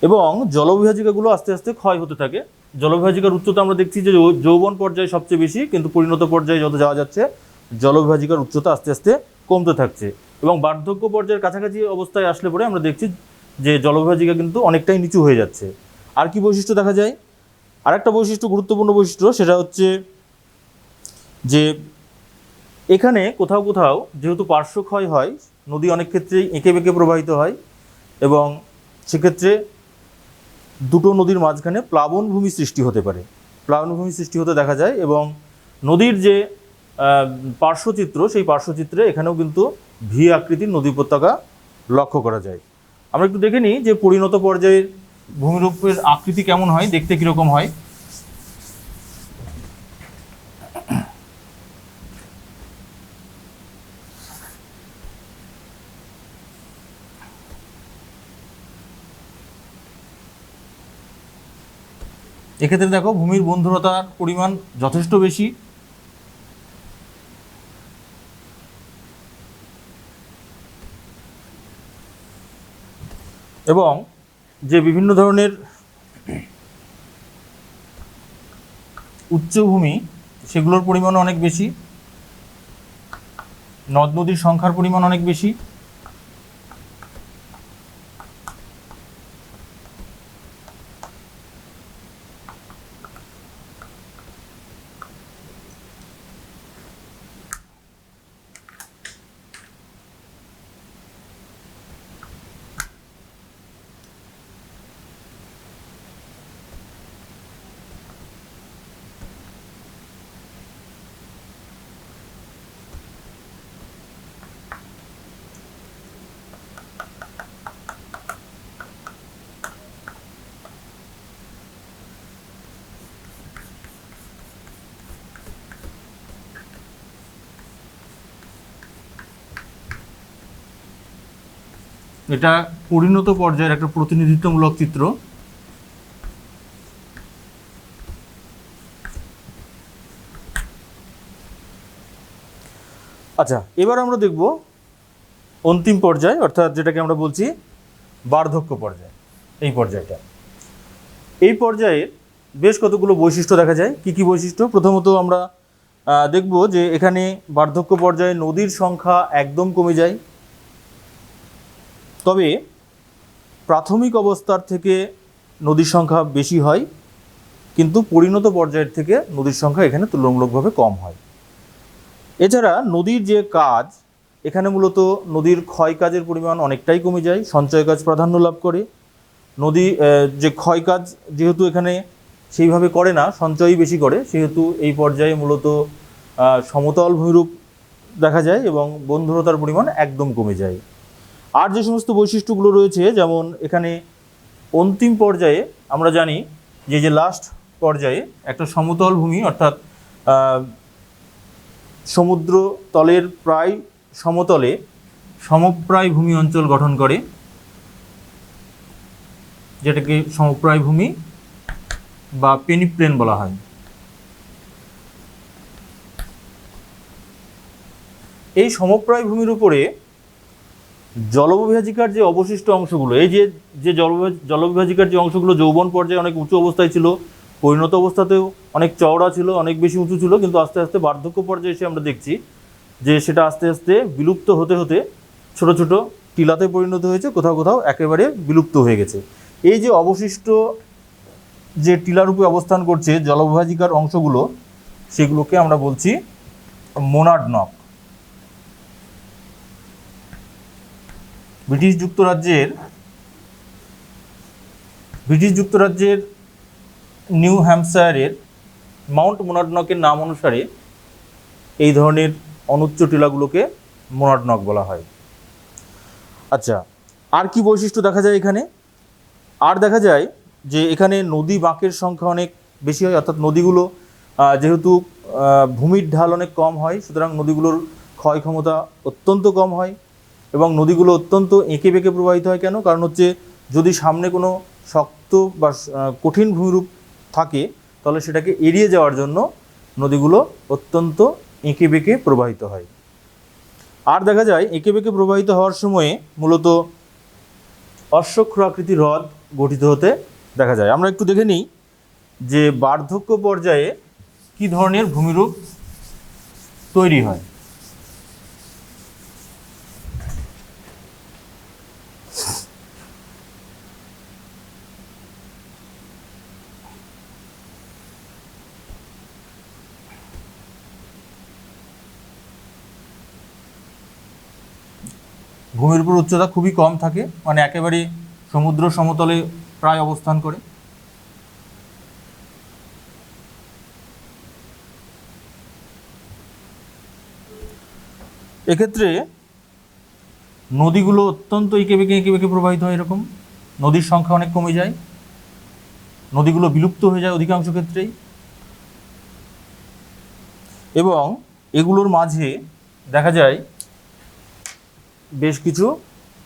Speaker 2: এবং জলবিভাজিকাগুলো আস্তে আস্তে ক্ষয় হতে থাকে। জলবিভাজিকার উচ্চতা আমরা দেখছি যে যৌবন পর্যায়ে সবচেয়ে বেশি, কিন্তু পরিণত পর্যায়ে যত যাওয়া যাচ্ছে জলবিভাজিকার উচ্চতা আস্তে আস্তে কমতে থাকছে এবং বার্ধক্য পর্যায়ের কাছাকাছি অবস্থায় আসলে পরে আমরা দেখছি যে জলবিভাজিকা কিন্তু অনেকটাই নিচু হয়ে যাচ্ছে। আর কি বৈশিষ্ট্য দেখা যায়? আরেকটা বৈশিষ্ট্য, গুরুত্বপূর্ণ বৈশিষ্ট্য, সেটা হচ্ছে যে এখানে কোথাও কোথাও যেহেতু পার্শ্বক্ষয় হয়, নদী অনেক ক্ষেত্রেই এঁকে বেঁকে প্রবাহিত হয় এবং সেক্ষেত্রে দুটো নদীর মাঝখানে প্লাবনভূমি সৃষ্টি হতে পারে, প্লাবনভূমি সৃষ্টি হতে দেখা যায়। এবং নদীর যে পার্শ্বচিত্র, সেই পার্শ্বচিত্রে এখানেও কিন্তু ভি আকৃতির নদী উপত্যকা লক্ষ্য করা যায়। আমরা একটু দেখে নিই যে পরিণত পর্যায়ের ভূমিরূপের আকৃতি কেমন হয়, দেখতে কীরকম হয়। এক্ষেত্রে দেখো ভূমির বন্ধুরতার পরিমাণ যথেষ্ট বেশি। এবং যে বিভিন্ন ধরনের উচ্চভূমি, সেগুলোর পরিমাণ অনেক বেশি, নদ নদীর সংখ্যার পরিমাণ অনেক বেশি। এটা পরিণত পর্যায়ের একটা প্রতিনিধিত্বমূলক চিত্র। আচ্ছা, এবার আমরা দেখব অন্তিম পর্যায়, অর্থাৎ যেটাকে আমরা বলছি বার্ধক্য পর্যায়। এই পর্যায়টা, এই পর্যায়ে বেশ কতগুলো বৈশিষ্ট্য দেখা যায়। কি কি বৈশিষ্ট্য? প্রথমত আমরা দেখব যে এখানে বার্ধক্য পর্যায়ে নদীর সংখ্যা একদম কমে যায়, তবে প্রাথমিক অবস্থার থেকে নদীর সংখ্যা বেশি হয়, কিন্তু পরিণত পর্যায়ের থেকে নদীর সংখ্যা এখানে তুলনামূলকভাবে কম হয়। এছাড়া নদীর যে কাজ, এখানে মূলত নদীর ক্ষয় কাজের পরিমাণ অনেকটাই কমে যায়, সঞ্চয় কাজ প্রাধান্য লাভ করে। নদী যে ক্ষয় কাজ যেহেতু এখানে সেইভাবে করে না, সঞ্চয়ই বেশি করে, সেহেতু এই পর্যায়ে মূলত সমতল ভূমিরূপ দেখা যায় এবং বন্ধুরতার পরিমাণ একদম কমে যায়। আর যে সমস্ত বৈশিষ্ট্যগুলো রয়েছে, যেমন এখানে অন্তিম পর্যায়ে আমরা জানি যে লাস্ট পর্যায়ে একটা সমতল ভূমি, অর্থাৎ সমুদ্র তলের প্রায় সমতলে সমপ্রায় ভূমি অঞ্চল গঠন করে, যেটাকে সমপ্রায় ভূমি বা পেনিপ্লেন বলা হয়। এই সমপ্রায় ভূমির উপরে জলবিভাজিকার যে অবশিষ্ট অংশগুলো, এই যে জলবিভাজিকার যে অংশগুলো যৌবন পর্যায়ে অনেক উঁচু অবস্থায় ছিল, পরিণত অবস্থাতেও অনেক চওড়া ছিল, অনেক বেশি উঁচু ছিল, কিন্তু আস্তে আস্তে বার্ধক্য পর্যায়ে এসে আমরা দেখছি যে সেটা আস্তে আস্তে বিলুপ্ত হতে হতে ছোট ছোট টিলাতে পরিণত হয়েছে, কোথাও কোথাও একেবারে বিলুপ্ত হয়ে গেছে। এই যে অবশিষ্ট যে টিলারূপে অবস্থান করছে জলবিভাজিকার অংশগুলো, সেগুলোকে আমরা বলছি মোনাড নক। ব্রিটিশ যুক্তরাজ্যের নিউ হ্যাম্পশায়ারের মাউন্ট মোনাডনকের নাম অনুসারে এই ধরনের অনুচ্চ টিলাগুলোকে মোনাডনক বলা হয়। আচ্ছা, আর কি বৈশিষ্ট্য দেখা যায় এখানে? আর দেখা যায় যে এখানে নদী বাঁকের সংখ্যা অনেক বেশি হয়, অর্থাৎ নদীগুলো যেহেতু ভূমির ঢাল অনেক কম হয়, সুতরাং নদীগুলোর ক্ষয় ক্ষমতা অত্যন্ত কম হয় এবং নদীগুলো অত্যন্ত এঁকে বেঁকে প্রবাহিত হয়। কেন? কারণ হচ্ছে যদি সামনে কোনো শক্ত বা কঠিন ভূমিরূপ থাকে, তাহলে সেটাকে এড়িয়ে যাওয়ার জন্য নদীগুলো অত্যন্ত এঁকে বেঁকে প্রবাহিত হয়। আর দেখা যায় এঁকে বেঁকে প্রবাহিত হওয়ার সময়ে মূলত অশ্বক্ষুর আকৃতির হ্রদ গঠিত হতে দেখা যায়। আমরা একটু দেখে নিই যে বার্ধক্য পর্যায়ে কী ধরনের ভূমিরূপ তৈরি হয়। ভূমির উপর উচ্চতা খুবই কম থাকে, মানে একেবারে সমুদ্র সমতলে প্রায় অবস্থান করে। এক্ষেত্রে নদীগুলো অত্যন্ত এঁকে বেঁকে প্রবাহিত হয়, এরকম নদীর সংখ্যা অনেক কমে যায়, নদীগুলো বিলুপ্ত হয়ে যায় অধিকাংশ ক্ষেত্রেই। এবং এগুলোর মাঝে দেখা যায় বেশ কিছু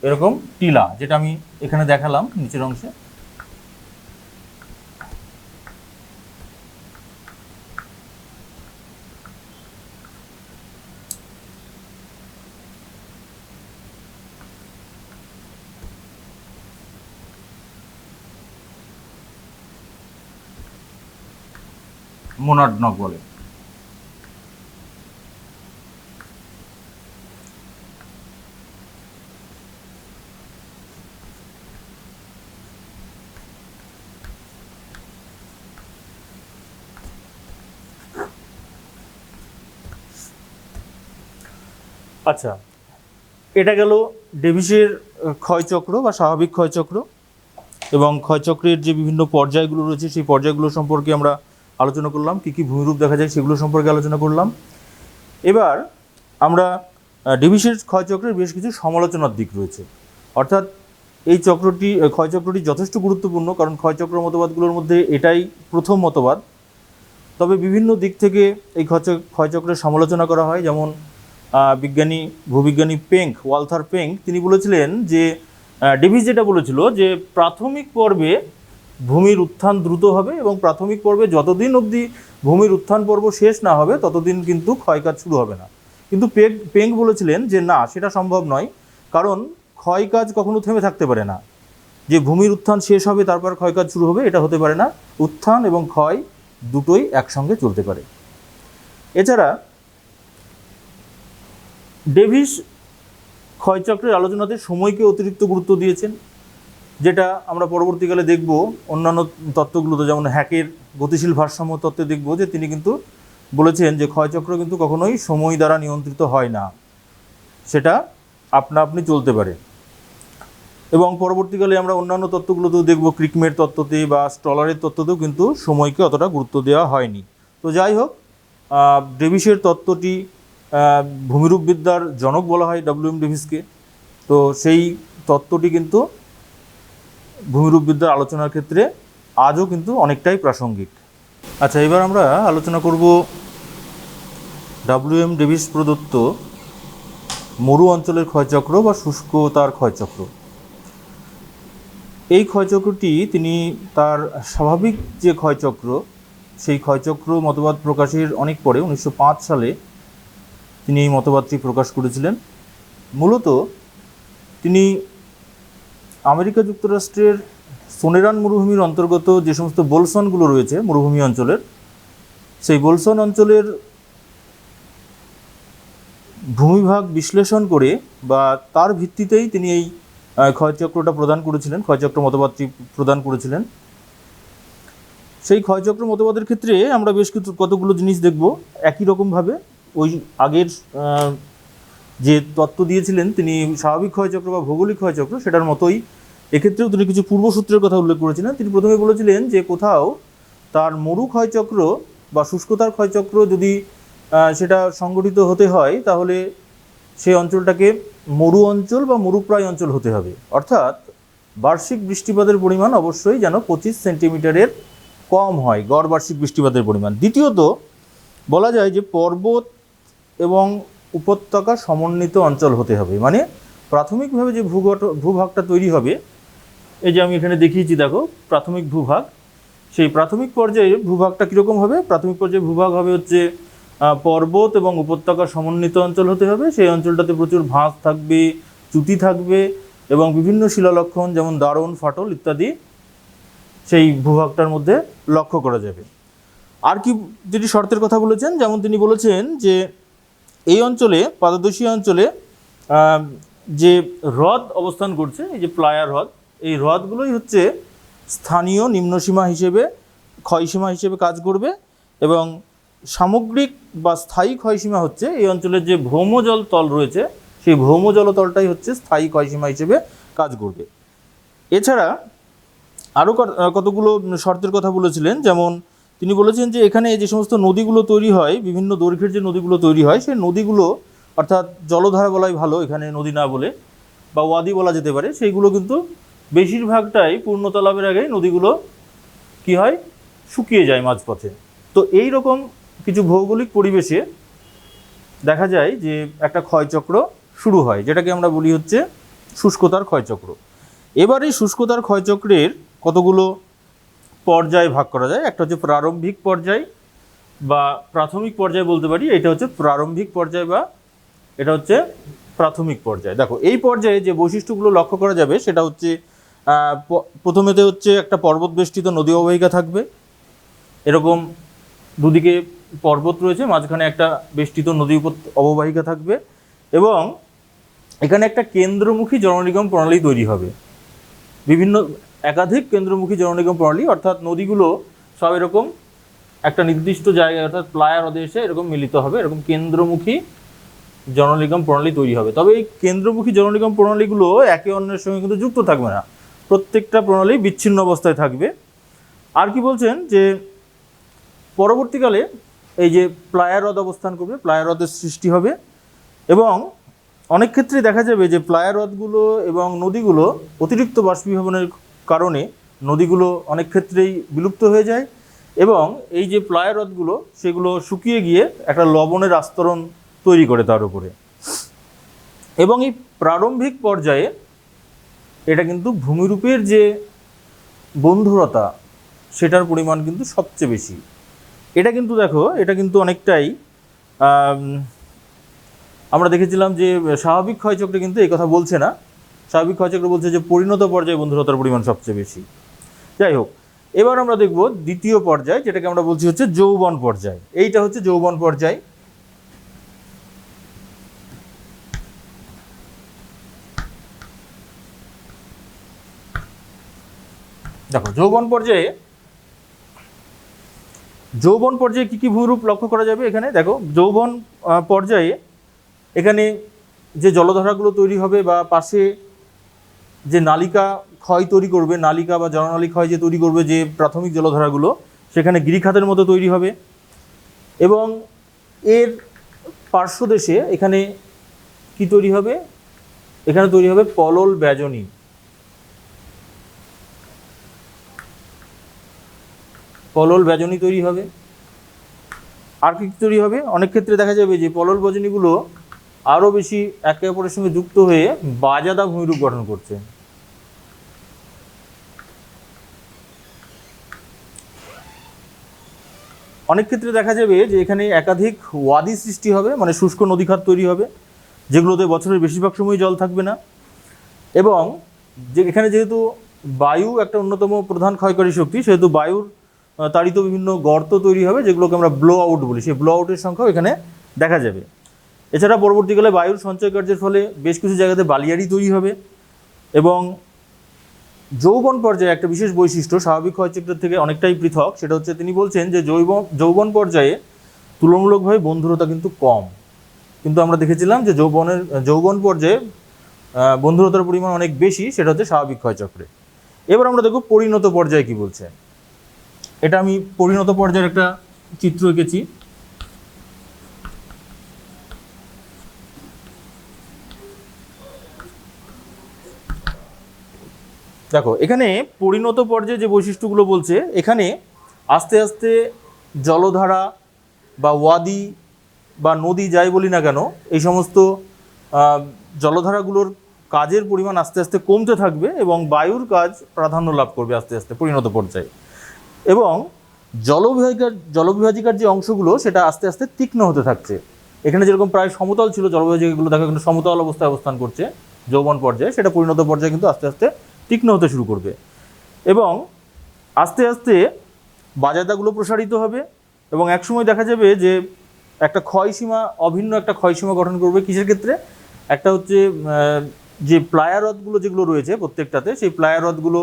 Speaker 2: এরকম টিলা, যেটা আমি এখানে দেখালাম নিচের অংশে। মোনাডনক বলে। আচ্ছা, এটা গেল ডেভিসের ক্ষয়চক্র বা স্বাভাবিক ক্ষয়চক্র, এবং ক্ষয়চক্রের যে বিভিন্ন পর্যায়গুলো রয়েছে সেই পর্যায়গুলো সম্পর্কে আমরা আলোচনা করলাম, কী কী ভূমিরূপ দেখা যায় সেগুলো সম্পর্কে আলোচনা করলাম। এবার আমরা ডেভিসের ক্ষয়চক্রের বেশ কিছু সমালোচনার দিক রয়েছে, অর্থাৎ এই ক্ষয়চক্রটি যথেষ্ট গুরুত্বপূর্ণ, কারণ ক্ষয়চক্র মতবাদগুলোর মধ্যে এটাই প্রথম মতবাদ। তবে বিভিন্ন দিক থেকে এই ক্ষয়চক্রের সমালোচনা করা হয়। যেমন ভূবিজ্ঞানী ওয়ালথার পেঙ্ক তিনি বলেছিলেন যে ডেভিস যেটা বলেছিল যে প্রাথমিক পর্বে ভূমির উত্থান দ্রুত হবে, এবং প্রাথমিক পর্বে যতদিন অবধি ভূমির উত্থান পর্ব শেষ না হবে ততদিন কিন্তু ক্ষয়কাজ শুরু হবে না। কিন্তু পেঙ্ক বলেছিলেন যে না, সেটা সম্ভব নয়, কারণ ক্ষয়কাজ কখনো থেমে থাকতে পারে না, যে ভূমির উত্থান শেষ হবে তারপর ক্ষয়কাজ শুরু হবে, এটা হতে পারে না। উত্থান এবং ক্ষয় দুটোই একসঙ্গে চলতে পারে। এছাড়া ডেভিস ক্ষয়চক্রের আলোচনাতে সময়কে অতিরিক্ত গুরুত্ব দিয়েছেন, যেটা আমরা পরবর্তীকালে দেখব অন্যান্য তত্ত্বগুলোতে, যেমন হ্যাকের গতিশীল ভারসাম্য তত্ত্বে দেখব যে তিনি কিন্তু বলেছেন যে ক্ষয়চক্র কিন্তু কখনোই সময় দ্বারা নিয়ন্ত্রিত হয় না, সেটা আপনা আপনি চলতে পারে। এবং পরবর্তীকালে আমরা অন্যান্য তত্ত্বগুলোতেও দেখব, ক্রিকমের তত্ত্বতে বা স্টলারের তত্ত্বতেও কিন্তু সময়কে অতটা গুরুত্ব দেওয়া হয়নি। তো যাই হোক, ডেভিসের তত্ত্বটি ভূমিরূপবিদ্যার জনক বলা হয় ডব্লিউ.এম. ডেভিসকে। তো সেই তত্ত্বটি কিন্তু ভূমিরূপবিদ্যার আলোচনার ক্ষেত্রে আজও কিন্তু অনেকটাই প্রাসঙ্গিক। আচ্ছা, এবার আমরা আলোচনা করব ডব্লিউ.এম. ডেভিস প্রদত্ত মরু অঞ্চলের ক্ষয়চক্র বা শুষ্কতার ক্ষয়চক্র। এই ক্ষয়চক্রটি তিনি তার স্বাভাবিক যে ক্ষয়চক্র, সেই ক্ষয়চক্র মতবাদ প্রকাশের অনেক পরে 1905 সালে তিনি এই মতবাদটি প্রকাশ করেছিলেন। মূলত তিনি আমেরিকা যুক্তরাষ্ট্রের সোনেরান মরুভূমির অন্তর্গত যে সমস্ত বোলসনগুলো রয়েছে মরুভূমি অঞ্চলের, সেই বোলসন অঞ্চলের ভূমিভাগ বিশ্লেষণ করে বা তার ভিত্তিতেই তিনি এই ক্ষয়চক্রটা প্রদান করেছিলেন, ক্ষয়চক্র মতবাদটি প্রদান করেছিলেন। সেই ক্ষয়চক্র মতবাদের ক্ষেত্রে আমরা বেশ কতগুলো জিনিস দেখব। একই রকমভাবে ওই আগের যে তত্ত্ব দিয়েছিলেন তিনি স্বাভাবিক ক্ষয়চক্র বা ভৌগোলিক ক্ষয়চক্র, সেটার মতোই এক্ষেত্রেও তিনি কিছু পূর্বসূত্রের কথা উল্লেখ করেছিলেন। তিনি প্রথমে বলেছিলেন যে কোথাও তার মরু ক্ষয়চক্র বা শুষ্কতার ক্ষয়চক্র যদি সেটা সংগঠিত হতে হয়, তাহলে সেই অঞ্চলটাকে মরু অঞ্চল বা মরুপ্রায় অঞ্চল হতে হবে, অর্থাৎ বার্ষিক বৃষ্টিপাতের পরিমাণ অবশ্যই যেন 25 সেন্টিমিটারের কম হয়, গড় বার্ষিক বৃষ্টিপাতের পরিমাণ। দ্বিতীয়ত বলা যায় যে পর্বত এবং উপত্যকা সমন্বিত অঞ্চল হতে হবে, মানে প্রাথমিকভাবে যে ভূভাগটা তৈরি হবে, এই যে আমি এখানে দেখিয়েছি দেখো প্রাথমিক ভূভাগ, সেই প্রাথমিক পর্যায়ে ভূভাগটা কীরকম হবে? প্রাথমিক পর্যায়ে ভূভাগ হবে হচ্ছে পর্বত এবং উপত্যকা সমন্বিত অঞ্চল হতে হবে। সেই অঞ্চলটাতে প্রচুর ভাঁজ থাকবে, চ্যুতি থাকবে এবং বিভিন্ন শিলালক্ষণ যেমন দারণ, ফাটল ইত্যাদি সেই ভূভাগটার মধ্যে লক্ষ্য করা যাবে। আর কি যেটি শর্তের কথা বলেছেন, যেমন তিনি বলেছেন যে এই অঞ্চলে, পাদদেশীয় অঞ্চলে যে হ্রদ অবস্থান করছে, এই যে প্লায়া হ্রদ, এই হ্রদগুলোই হচ্ছে স্থানীয় নিম্নসীমা হিসেবে, ক্ষয়সীমা হিসেবে কাজ করবে, এবং সামগ্রিক বা স্থায়ী ক্ষয়সীমা হচ্ছে এই অঞ্চলের যে ভৌমজল তল রয়েছে সেই ভৌম জলতলটাই হচ্ছে স্থায়ী ক্ষয়সীমা হিসেবে কাজ করবে। এছাড়া আরও কতগুলো শর্তের কথা বলেছিলেন, যেমন তিনি বলেছেন যে এখানে যে সমস্ত নদীগুলো তৈরি হয়, বিভিন্ন দৈর্ঘ্যের যে নদীগুলো তৈরি হয়, সেই নদীগুলো অর্থাৎ জলধারা বলাই ভালো, এখানে নদী না বলে, বা ওয়াদি বলা যেতে পারে, সেইগুলো কিন্তু বেশিরভাগটাই পূর্ণতা লাভের আগেই নদীগুলো কি হয়, শুকিয়ে যায় মাঝপথে। তো এই রকম কিছু ভৌগোলিক পরিবেশে দেখা যায় যে একটা ক্ষয়চক্র শুরু হয়, যেটাকে আমরা বলি হচ্ছে শুষ্কতার ক্ষয়চক্র। এবার এই শুষ্কতার ক্ষয়চক্রের কতগুলো পর্যায়ে ভাগ করা যায়। একটা হচ্ছে প্রারম্ভিক পর্যায় বা প্রাথমিক পর্যায় বলতে পারি, এটা হচ্ছে প্রারম্ভিক পর্যায় বা এটা হচ্ছে প্রাথমিক পর্যায়। দেখো এই পর্যায়ে যে বৈশিষ্ট্যগুলো লক্ষ্য করা যাবে সেটা হচ্ছে প্রথমেতে হচ্ছে একটা পর্বত বেষ্টিত নদী অববাহিকা থাকবে, এরকম দুদিকে পর্বত রয়েছে, মাঝখানে একটা বেষ্টিত নদী অববাহিকা থাকবে, এবং এখানে একটা কেন্দ্রমুখী জলনিগম প্রণালী তৈরি হবে, বিভিন্ন একাধিক কেন্দ্রমুখী জলনিগম প্রণালী, অর্থাৎ নদীগুলো সব এরকম একটা নির্দিষ্ট জায়গায় অর্থাৎ প্লায়া হ্রদে এসে এরকম মিলিত হবে, এরকম কেন্দ্রমুখী জলনিগম প্রণালী তৈরি হবে। তবে এই কেন্দ্রমুখী জলনিগম প্রণালীগুলো একে অন্যের সঙ্গে কিন্তু যুক্ত থাকবে না, প্রত্যেকটা প্রণালী বিচ্ছিন্ন অবস্থায় থাকবে। আর কি বলছেন যে পরবর্তীকালে এই যে প্লায়া হ্রদ অবস্থান করবে, প্লায়া হ্রদের সৃষ্টি হবে, এবং অনেক ক্ষেত্রে দেখা যাবে যে প্লায়া হ্রদগুলো এবং নদীগুলো অতিরিক্ত বাষ্পীভবনের কারণে নদীগুলো অনেক ক্ষেত্রেই বিলুপ্ত হয়ে যায়, এবং এই যে প্লায়া হ্রদগুলো সেগুলো শুকিয়ে গিয়ে একটা লবণের আস্তরণ তৈরি করে তার উপরে। এবং এই প্রারম্ভিক পর্যায়ে এটা কিন্তু ভূমিরূপের যে বন্ধুরতা সেটার পরিমাণ কিন্তু সবচেয়ে বেশি। এটা কিন্তু দেখো, এটা কিন্তু অনেকটাই আমরা দেখেছিলাম যে স্বাভাবিক ক্ষয়চক্রে কিন্তু এই কথা বলছে না, স্বাভাবিক ক্ষয়চক্র বলছে যে পরিণত পর্যায়ে বন্ধুরতার পরিমাণ সবচেয়ে বেশি। যাই হোক, এবার আমরা দেখব দ্বিতীয় পর্যায়, যেটাকে আমরা বলছি হচ্ছে যৌবন পর্যায়। এইটা হচ্ছে যৌবন পর্যায়। দেখো যৌবন পর্যায়ে কি কি ভূরূপ লক্ষ্য করা যাবে এখানে। দেখো যৌবন পর্যায়ে এখানে যে জলধারাগুলো তৈরি হবে বা পাশে যে নালিকা ক্ষয় তৈরি করবে, নালিকা বা জলনালী ক্ষয় যে তৈরি করবে যে প্রাথমিক জলধারাগুলো, সেখানে গিরিখাতের মতো তৈরি হবে, এবং এর পার্শ্বদেশে এখানে কি তৈরি হবে, এখানে তৈরি হবে পলল ব্যাজনী। পলল ব্যাজনী তৈরি হবে। আর কি তৈরি হবে, অনেক ক্ষেত্রে দেখা যাবে যে পলল ব্যাজনীগুলো আরও বেশি একে অপরের সঙ্গে যুক্ত হয়ে বাজাদা ভূমিরূপ গঠন করছে। অনেক ক্ষেত্রে দেখা যাবে যে এখানে একাধিক ওয়াদি সৃষ্টি হবে, মানে শুষ্ক নদীখাত তৈরি হবে, যেগুলোতে বছরের বেশিরভাগ সময় জল থাকবে না, এবং যে এখানে যেহেতু বায়ু একটা অন্যতম প্রধান ক্ষয়কারী শক্তি, সেহেতু বায়ুর তাড়িত বিভিন্ন গর্ত তৈরি হবে, যেগুলোকে আমরা ব্লো আউট বলি, সেই ব্লো আউটের সংখ্যাও এখানে দেখা যাবে। এছাড়া পরবর্তীকালে বায়ুর সঞ্চয় কার্যের ফলে বেশ কিছু জায়গাতে বালিয়াড়ি তৈরি হবে। এবং যৌবন পর্যায়ে একটা বিশেষ বৈশিষ্ট্য স্বাভাবিক ক্ষয়চক্রের থেকে অনেকটাই পৃথক, সেটা হচ্ছে তিনি বলছেন যে যৌবন পর্যায়ে তুলনামূলকভাবে বন্ধুরতা কিন্তু কম, কিন্তু আমরা দেখেছিলাম যে যৌবন পর্যায়ে বন্ধুরতার পরিমাণ অনেক বেশি, সেটা হচ্ছে স্বাভাবিক ক্ষয়চক্রে। এবার আমরা দেখব পরিণত পর্যায়ে কি বলছে। এটা আমি পরিণত পর্যায়ের একটা চিত্র এঁকেছি। দেখো এখানে পরিণত পর্যায়ে যে বৈশিষ্ট্যগুলো বলছে, এখানে আস্তে আস্তে জলধারা বা ওয়াদি বা নদী যাই বলি না কেন, এই সমস্ত জলধারাগুলোর কাজের পরিমাণ আস্তে আস্তে কমতে থাকবে, এবং বায়ুর কাজ প্রাধান্য লাভ করবে আস্তে আস্তে পরিণত পর্যায়ে। এবং জলবিভাজিকার যে অংশগুলো সেটা আস্তে আস্তে তীক্ষ্ণ হতে থাকছে। এখানে যেরকম প্রায় সমতল ছিল, জলবিভাজিকাগুলো দেখো কিন্তু সমতল অবস্থায় অবস্থান করছে যৌবন পর্যায়ে, সেটা পরিণত পর্যায়ে কিন্তু আস্তে আস্তে তীক্ষ্ণ হতে শুরু করবে, এবং আস্তে আস্তে বাজাদাগুলো প্রসারিত হবে, এবং একসময় দেখা যাবে যে একটা ক্ষয়সীমা, অভিন্ন একটা ক্ষয়সীমা গঠন করবে। কিসের ক্ষেত্রে? একটা হচ্ছে যে প্লায়া হ্রদগুলো যেগুলো রয়েছে প্রত্যেকটাতে, সেই প্লায়া হ্রদগুলো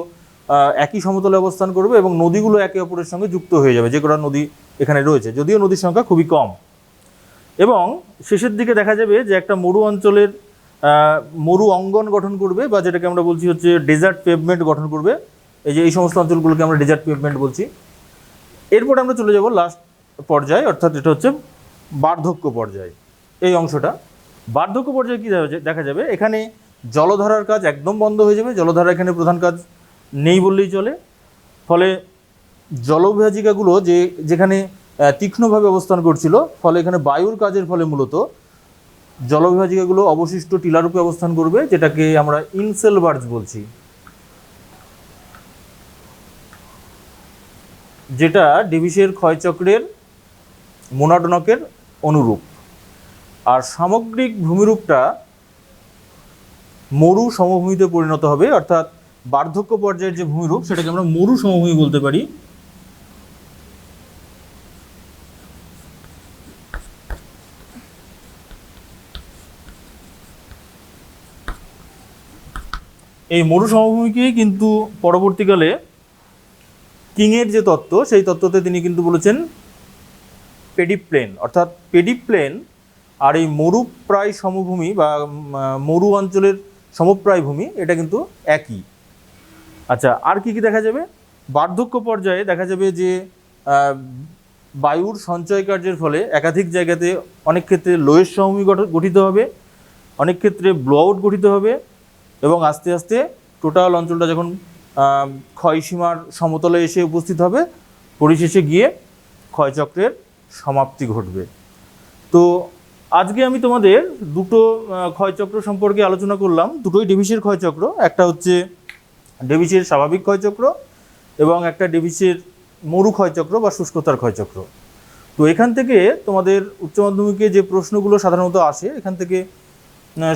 Speaker 2: একই সমতলে অবস্থান করবে, এবং নদীগুলো একে অপরের সঙ্গে যুক্ত হয়ে যাবে, যে কটা নদী এখানে রয়েছে, যদিও নদীর সংখ্যা খুবই কম। এবং শেষের দিকে দেখা যাবে যে একটা মরু অঞ্চলের মরু অঙ্গন গঠন করবে, বা যেটাকে আমরা বলছি হচ্ছে ডেজার্ট পেভমেন্ট গঠন করবে। এই যে এই সমস্ত অঞ্চলগুলোকে আমরা ডেজার্ট পেভমেন্ট বলছি। এরপর আমরা চলে যাব লাস্ট পর্যায়ে, অর্থাৎ এটা হচ্ছে বার্ধক্য পর্যায়। এই অংশটা বার্ধক্য পর্যায়ে কী দেখা যাবে, এখানে জলধারার কাজ একদম বন্ধ হয়ে যাবে। জলধারা এখানে প্রধান কাজ নেই বললেই চলে। ফলে জলবিভাজিকাগুলো যেখানে তীক্ষ্ণভাবে অবস্থান করছিল, ফলে এখানে বায়ুর কাজের ফলে মূলত জলবিভাজিকাগুলো অবশিষ্ট টিলারূপে অবস্থান করবে, যেটাকে আমরা ইনসেলবার্জ বলছি, যেটা ডেভিসের ক্ষয়চক্রের মোনাডনকের অনুরূপ। আর সামগ্রিক ভূমিরূপটা মরু সমভূমিতে পরিণত হবে, অর্থাৎ বার্ধক্য পর্যায়ের যে ভূমিরূপ সেটাকে আমরা মরু সমভূমি বলতে পারি। এই মরু সমভূমিকেই কিন্তু পরবর্তীকালে কিংয়ের যে তত্ত্ব, সেই তত্ত্বতে তিনি কিন্তু বলেছেন পেডিপ্লেন, অর্থাৎ পেডিপ্লেন আর এই মরুপ্রায় সমভূমি বা মরু অঞ্চলের সমপ্রায় ভূমি, এটা কিন্তু একই। আচ্ছা, আর কি কি দেখা যাবে? বার্ধক্য পর্যায়ে দেখা যাবে যে বায়ুর সঞ্চয় কার্যের ফলে একাধিক জায়গাতে অনেক ক্ষেত্রে লোয়ের সমভূমি গঠিত হবে, অনেক ক্ষেত্রে ব্লোআউট গঠিত হবে, এবং আস্তে আস্তে টোটাল অঞ্চলটা যখন ক্ষয়সীমার সমতলে এসে উপস্থিত হবে, পরিশেষে গিয়ে ক্ষয়চক্রের সমাপ্তি ঘটবে। তো আজকে আমি তোমাদের দুটো ক্ষয়চক্র সম্পর্কে আলোচনা করলাম, দুটোই ডেভিসের ক্ষয়চক্র। একটা হচ্ছে ডেভিসের স্বাভাবিক ক্ষয়চক্র এবং একটা ডেভিসের মরু ক্ষয়চক্র বা শুষ্কতার ক্ষয়চক্র। তো এখান থেকে তোমাদের উচ্চ মাধ্যমিকে যে প্রশ্নগুলো সাধারণত আসে, এখান থেকে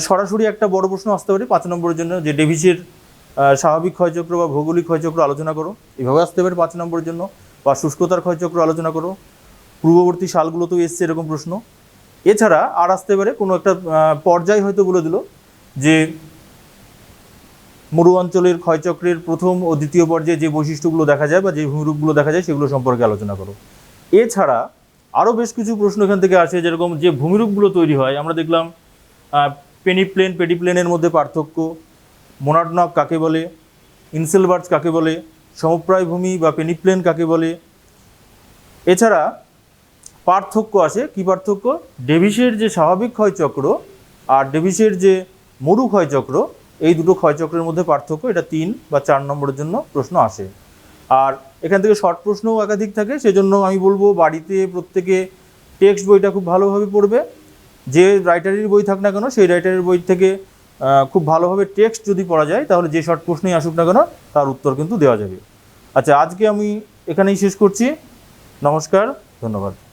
Speaker 2: সরাসরি একটা বড় প্রশ্ন আসতে পারে 5 নম্বরের জন্য, যে ডেভিসের স্বাভাবিক ক্ষয়চক্র বা ভৌগোলিক ক্ষয়চক্র আলোচনা করো, এভাবে আসতে পারে 5 নম্বরের জন্য। বা শুষ্কতার ক্ষয়চক্র আলোচনা করো, পূর্ববর্তী সালগুলোতেও এসছে এরকম প্রশ্ন। এছাড়া আর আসতে পারে কোনো একটা পর্যায় হয়তো বলে দিল যে মরু অঞ্চলের ক্ষয়চক্রের প্রথম ও দ্বিতীয় পর্যায়ে যে বৈশিষ্ট্যগুলো দেখা যায় বা যে ভূমিরূপগুলো দেখা যায় সেগুলো সম্পর্কে আলোচনা করো। এছাড়া আরও বেশ কিছু প্রশ্ন এখান থেকে আসে, যেরকম যে ভূমিরূপগুলো তৈরি হয়, আমরা দেখলাম পেনিপ্লেন পেডিপ্লেনের মধ্যে পার্থক্য, মোনাডনক কাকে বলে, ইনসেলবার্জ কাকে বলে, সমপ্রায় ভূমি বা পেনিপ্লেন কাকে বলে। এছাড়া পার্থক্য আসে, কি পার্থক্য? ডেভিসের যে স্বাভাবিক ক্ষয়চক্র আর ডেভিসের যে মরু ক্ষয়চক্র, এই দুটো ক্ষয়চক্রের মধ্যে পার্থক্য, এটা 3 বা 4 নম্বরের জন্য প্রশ্ন আসে। আর এখান থেকে শর্ট প্রশ্নও একাধিক থাকে, সেজন্য আমি বলবো বাড়িতে প্রত্যেকে টেক্সট বইটা খুব ভালোভাবে পড়বে। যে রাইটারের বই থাক না কেন, সেই রাইটারের বই থেকে খুব ভালোভাবে টেক্সট যদি পড়া যায়, তাহলে যে শর্ট প্রশ্নই আসুক না কেন তার উত্তর কিন্তু দেওয়া যাবে। আচ্ছা, আজকে আমি এখানেই শেষ করছি। নমস্কার, ধন্যবাদ।